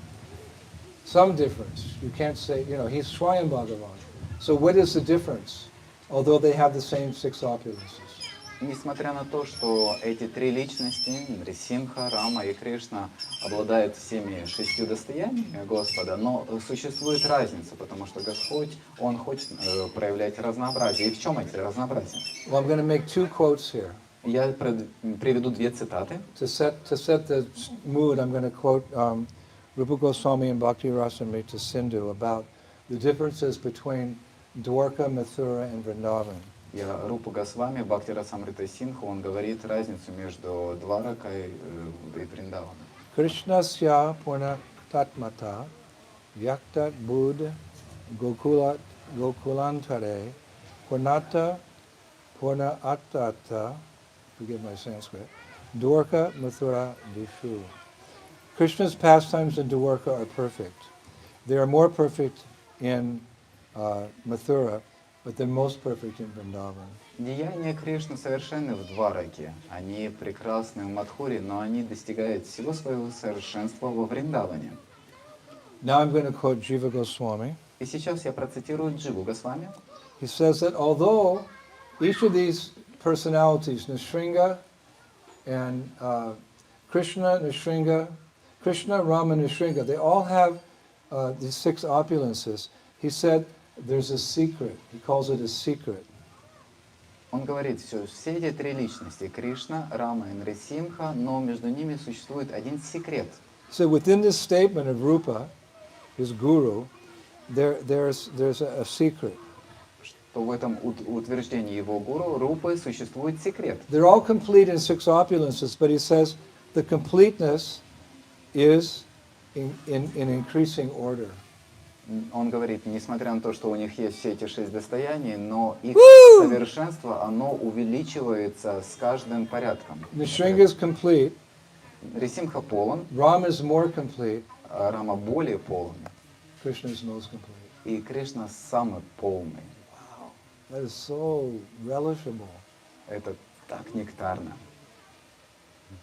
difference. You can't say, he's Swayam Bhagavan. So what is the difference? Although they have the same six opulences. Несмотря на то, что эти 3 личности, Нрисимха, Рама и Кришна, обладают всеми 6 достояниями Господа, но существует разница, потому что Господь, Он хочет проявлять разнообразие. И в чем эти разнообразия? Well, I'm going to make 2 quotes here. Я приведу 2 цитаты. To set the mood, I'm going to quote Rupa Goswami and Bhakti Rasamrita Sindhu about the differences between Dwarka, Mathura, and Vrindavan. Я Рупа Госвами, Бхакти Расамрита Синху, он говорит разницу между Дваракой и Вриндаваном. Krishnasya purna tatmata vyaktat bud gokulantare purnata purna attata, forgive my Sanskrit, Dwarka Mathura Dishu. Krishna's pastimes in Dwarka are perfect. They are more perfect in Mathura, but they're most perfect in Vrindavan. Деяния Кришны совершенны в Двараке. Они прекрасны в Мадхуре, но они достигают всего своего совершенства во Вриндаване. Now I'm going to quote Jiva Goswami. И сейчас я процитирую Дживу Госвами. He says that although each of these personalities, Nrsimha and Krishna, Rama, and Nrsimha, they all have these 6 opulences. He said there's a secret. He calls it a secret. Он говорит, что все эти 3 личности, Кришна, Рама и Нрисимха, но между ними существует один секрет. So within this statement of Rupa, his guru, there's a secret. Что в этом утверждении его гуру Рупы существует секрет. They're all complete in 6 opulences, but he says the completeness is in increasing order. Он говорит, несмотря на то, что у них есть все эти 6 достояний, но их совершенство, оно увеличивается с каждым порядком. Nrsimha is complete. Нрисимха полон, Ram is more complete. а Рама более полон, Krishna is most complete. и Кришна самый полный. Wow, that is so relishable. Это так нектарно.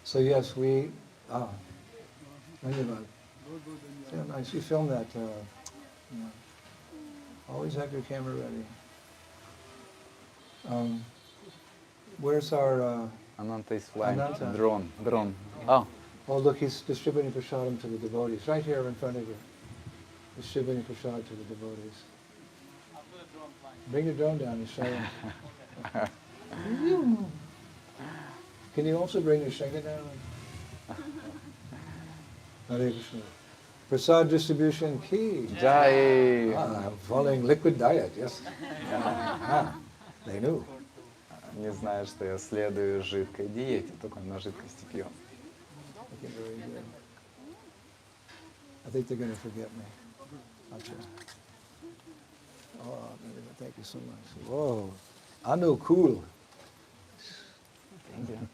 So yes, we. Dhanyavad. Yeah, nice. You film that. Always have your camera ready. Where's our? Ananta is flying. Ananta. Drone. Oh, Oh, look, he's distributing prasadam to the devotees, right here in front of you. Distributing prasad to the devotees. Bring your drone down and show them. Can you also bring your shringa down? Hare Krishna. Prasad distribution key. Jai. I'm following liquid diet, yes. They knew. Не знают, что я следую жидкой диете, только на жидкости пьем. Okay, very good. I think they're going to forget me. Acha. Oh, thank you so much. Whoa, Anu, cool.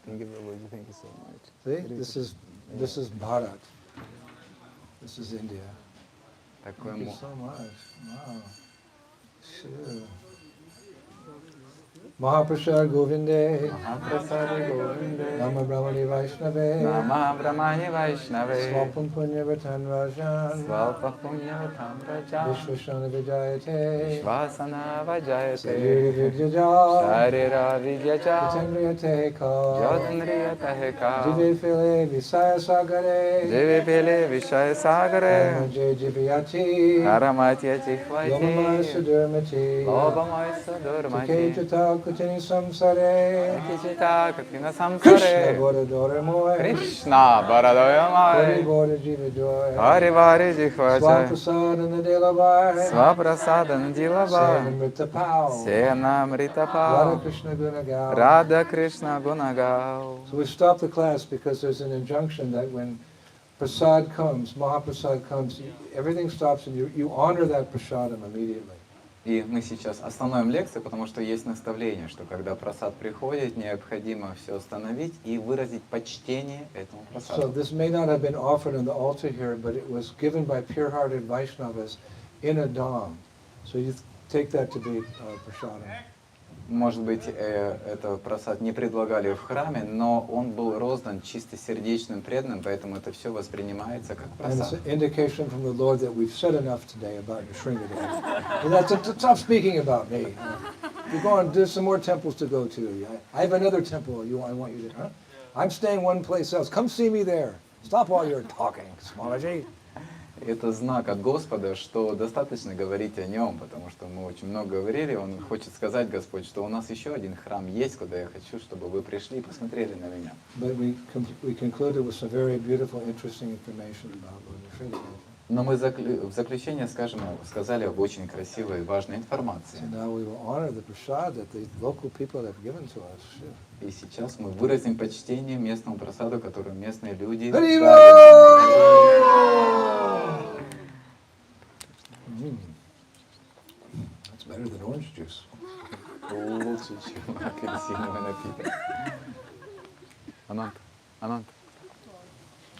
Thank you, Prabhuji. Thank you so much. See, this is Bharat. This is India. Такой Thank you so much. Wow. Sure. Mahaprasad Govinde, Mahaprasad Govinde, Nama Brahmani Vaishnave, Nama Brahmani Vaishnave, Swapam Punyavatan Rajan, Svalpa Punyatam Raja, Vishwashana Vijayate, Vashvasana Vajayate, Sarira Vidyaja, Sharira Vidyaja, Jatendriya Tehika, Jodandriya Tahika, Jive File Visaya Sagare, Jive Pele Vishaya Sagare, Jay Jivyati, Haramatya Yomamaya Chihvati, Sudurmati, Lobamaya Sudurmati, Tukejata Kutini Samsare, Kichita Katina Krishna Samsare, Bora Doramoy, Krishna Baradoya Hari Mai, Bora Jiva Joy, Hari Vari Jihvaja, Swaprasad and the Delabai, Svaprasadan Dilava, Sanamrita Pao, Senamrita Radha Pao, Krishna Gunagal. Radha Krishna Gunagao. So we stopped the class because there's an injunction that when prasad comes, Mahaprasad comes, everything stops and you honor that prasadam immediately. И мы сейчас остановим лекцию, потому что есть наставление, что когда просад приходит, необходимо все остановить и выразить почтение этому So просаду. this may not have been offered on the altar here, but it was given by pure-hearted Vaishnavas in a dham. So you take that to be prasadam. Может быть, это просад не предлагали в храме, но он был роздан чисто сердечным преданным, поэтому это все воспринимается как And it's просад. an indication from the Lord that we've said enough today about Sringadeva. And that's stop speaking about me. You're going, there's some more temples to go to. I have another temple I want you to, huh? I'm staying one place else. Come see me there. Stop all your talking, Smalaji. Это знак от Господа, что достаточно говорить о Нем, потому что мы очень много говорили. Он хочет сказать, Господь, что у нас еще один храм есть, куда я хочу, чтобы вы пришли и посмотрели на меня. But we concluded with some very beautiful, interesting information about Lord Sringadeva. Но мы в заключение сказали об очень красивой и важной So информации. now we will honor the prasad that the local people have given to us. И сейчас мы выразим почтение местному просаду, который местные люди Hari дали. That's better than orange juice. Лучше, чем апельсиновый напиток. Анант, Анант,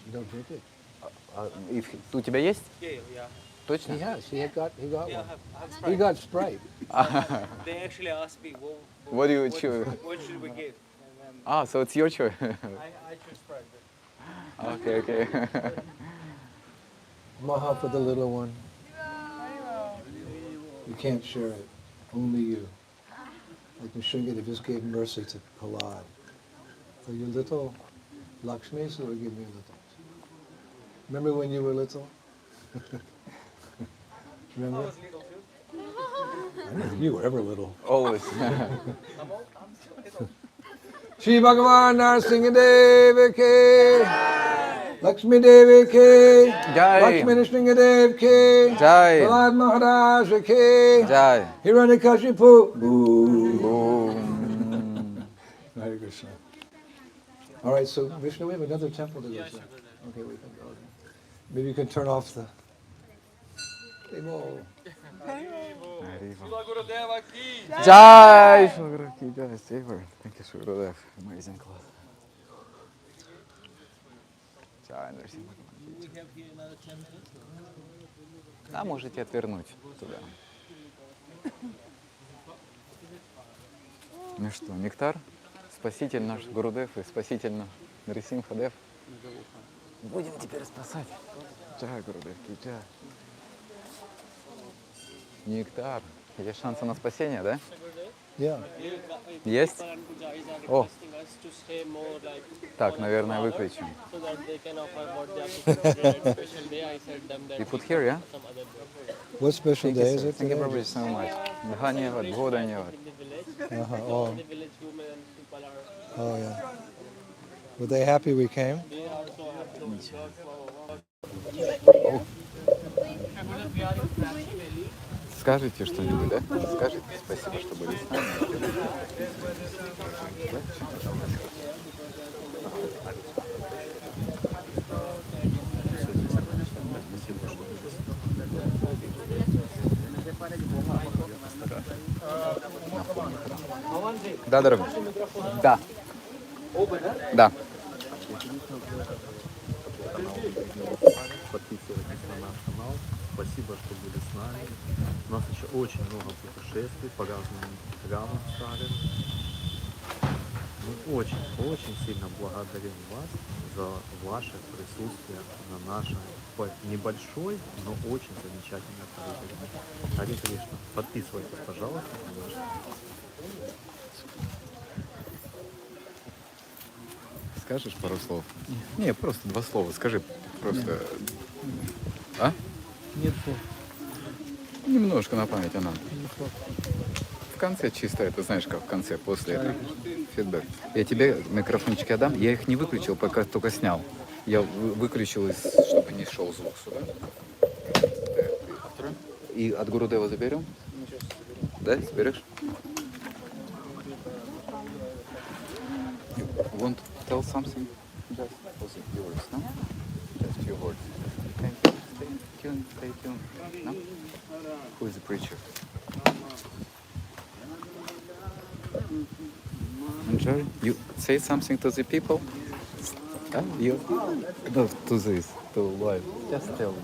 You don't drink it? у тебя есть? Yeah. Точно? He has. He got Yeah, one. I have He Sprite. got Sprite. They actually asked me, What do you choose? what should we give? And So it's your choice. I choose Sprite. Okay. Maha for the little one. You can't share it. Only you. Like Nrsimha just gave mercy to Prahlad. So you're little Lakshmi, so we'll give you little. Remember when you were little? Remember? I was little too. I know you were ever little. Always. I'm still little. Shri Bhagavan Narsingh Dev Ke, Lakshmi Devi Ke, Jai. Lakshmi Nrsimha Dev Ke, Jai. Prahlad Maharaj Ke, Jai. Hiranyakashipu. Boom. Boom. Hare Krishna. All right, so Vishnu, we have another temple to go to. Okay, we can go there. Maybe you can turn off the. Table. Shila Gurudeva ki. Jai. Jai. Saver. Thank you, Gurudev. Amazing class. Jai. We have here another 10 minutes. Да, можете отвернуть туда. Ну что, нектар? Спаситель наш Гурудев и спаситель наш Нарисимхадев. Будем теперь спасать. Джай, Гурудев, джай. Нектар. Есть шансы на спасение, да? Yeah. Есть? Pujaris are Oh. requesting us to stay more like Так, наверное, выключим. so that they can offer what they are celebrated special day. I said them that You put here, yeah? some other day. What special Thank you, day is sir. it Thank you today? very so much. Dhanyavad, Bhodanyavad. In the village, Uh-huh. all Oh, the village women and people are oh yeah. Were they happy we came? they are so happy. Скажите что-нибудь, да? Скажите спасибо, что были с нами. Да, дорогой. Да. Да. Подписывайтесь на наш канал. Спасибо, что были с нами. У нас еще очень много путешествий по разным странам ставим. Мы очень сильно благодарим вас за ваше присутствие на нашей небольшой, но очень замечательной Харе. Харе Кришна. Подписывайтесь, пожалуйста, на наш канал. Скажешь пару слов? Не, просто два слова. Скажи просто. А? Нет слов. Немножко на память она. В конце чисто, это знаешь, как в конце, после фидбэк. Я тебе микрофончики отдам. Я их не выключил, пока только снял. Я выключил, чтобы не шел звук сюда. И от Гурудева заберем? Да, заберешь? You want to tell something? Just was it yours, no? Just few words. Thank you. Stay tuned. No? Who is the preacher? Enjoy. You say something to the people? Huh? You? No, to this, to live. Just tell.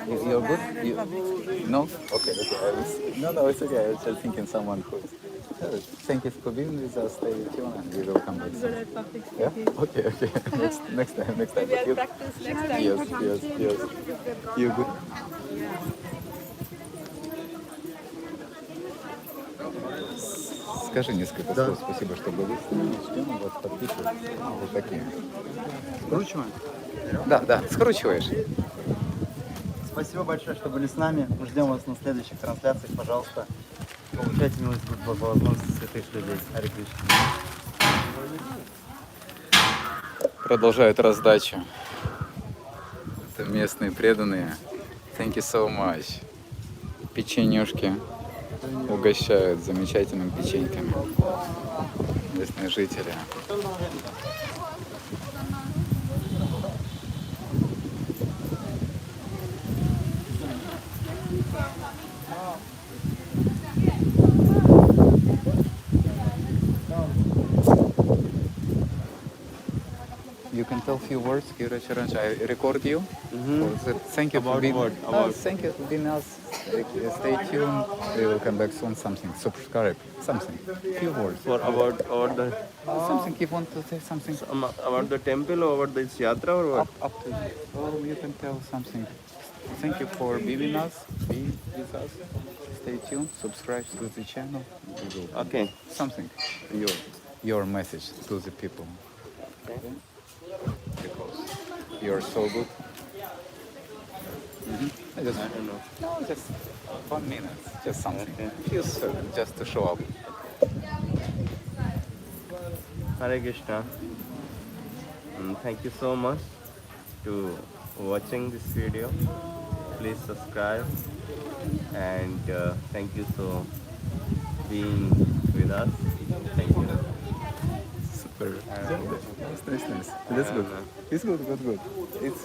You're good? No? Okay, okay. No, it's okay. I was just thinking someone who's... Thank you for being with us. Stay tuned and we will come back soon. Yeah? Okay, okay. next time. Maybe But I'll you- practice next time. Yes. You good? Скажи несколько слов. Спасибо, что были с нами. Ждем вас, подписывайтесь. Вот такие. Скручиваем. Да, скручиваешь. Спасибо большое, что были с нами. Мы ждем вас на следующих трансляциях. Пожалуйста, получайте милость по возможности святых людей. Харе Кришна. Продолжают раздачу. Это местные преданные. Thank you so much. Печенюшки угощают замечательными печеньками. Местные жители. You can tell few words, Kira Charanj. I record you. Thank you for being thank you for being us. Stay tuned. We will come back soon. Something. Subscribe. Something. Few words. For about the Something. You want to say something? about the temple or about this yatra or what? Up to you. Oh, you can tell something. Thank you for being us. Be with us. Stay tuned. Subscribe to the channel. We will Okay. something. Your message to the people. Okay. Because you're so good. I don't know. No, just 1 minute. Just something. Feels just to show up. Hare Krishna. Thank you so much to watching this video. Please subscribe and thank you for being with us. Thank you. Super. Nice. That's good. It's good.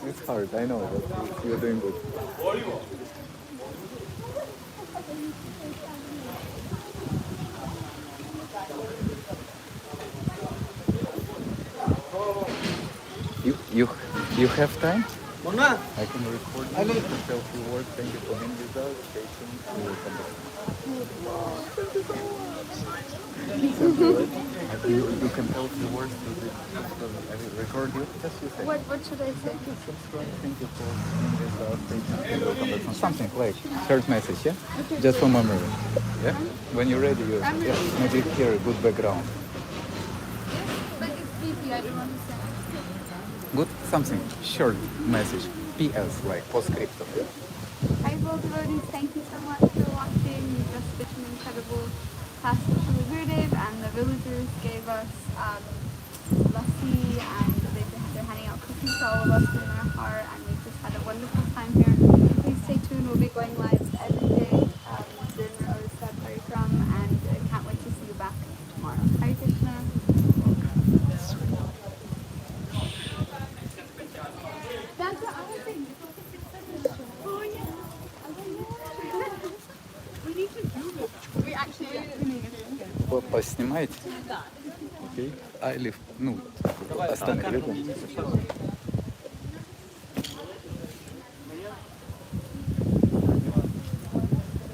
It's hard. I know, but you're doing good. You have time? I can record you. Tell few words. Thank you for being with us. Stay tuned. We will come back. Thank you so much. You can tell the words to the I will record you. Just you say. What should I say? Subscribe, thank you for something like short message, yeah? Just for memory. Yeah? When you're ready, you maybe hear a good background. But it's creepy, I don't understand. Good something short message. PS like postscriptum. Hi, both devotees. Thank you so much for watching. You just did an incredible task with Gurudev, and the villagers gave us lassi, and they're handing out cookies to all of us in our heart, and we've just had a wonderful time here. Please stay tuned. We'll be going live every day during our Odisha program, and I can't wait to see you back tomorrow. Hare Krishna. That's the other thing. Oh yeah. We need to do this. We actually need to. Поснимаете? Окей. Или, ну, остальные видно?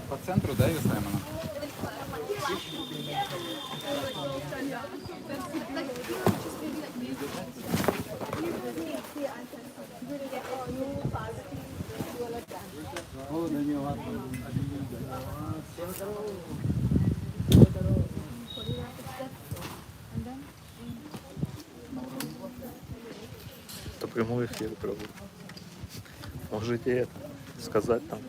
По центру, да, ее ставим она? Это прямой эфир проводит. Можете это сказать там.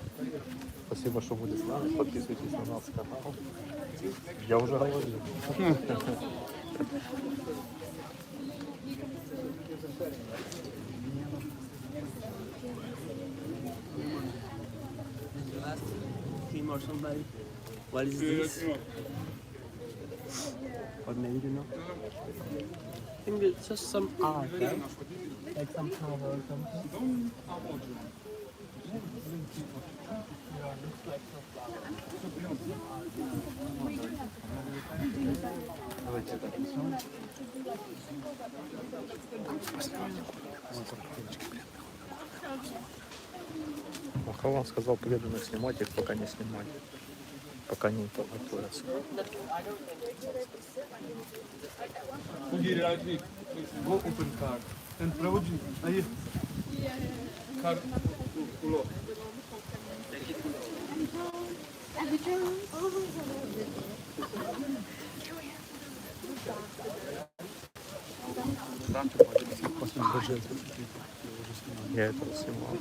Спасибо, что были с нами. Подписывайтесь на наш канал. Я уже говорил. Team or somebody. What is this? Or maybe you know. I think it's just some art, right? Like some cover or something. Махалан сказал преданно снимать их, пока не снимать. Пока не подготовятся. Go open card. And Prabhuji, आइए. Card. Ulo. Я это снимал.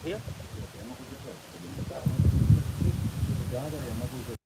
Here? Да, я могу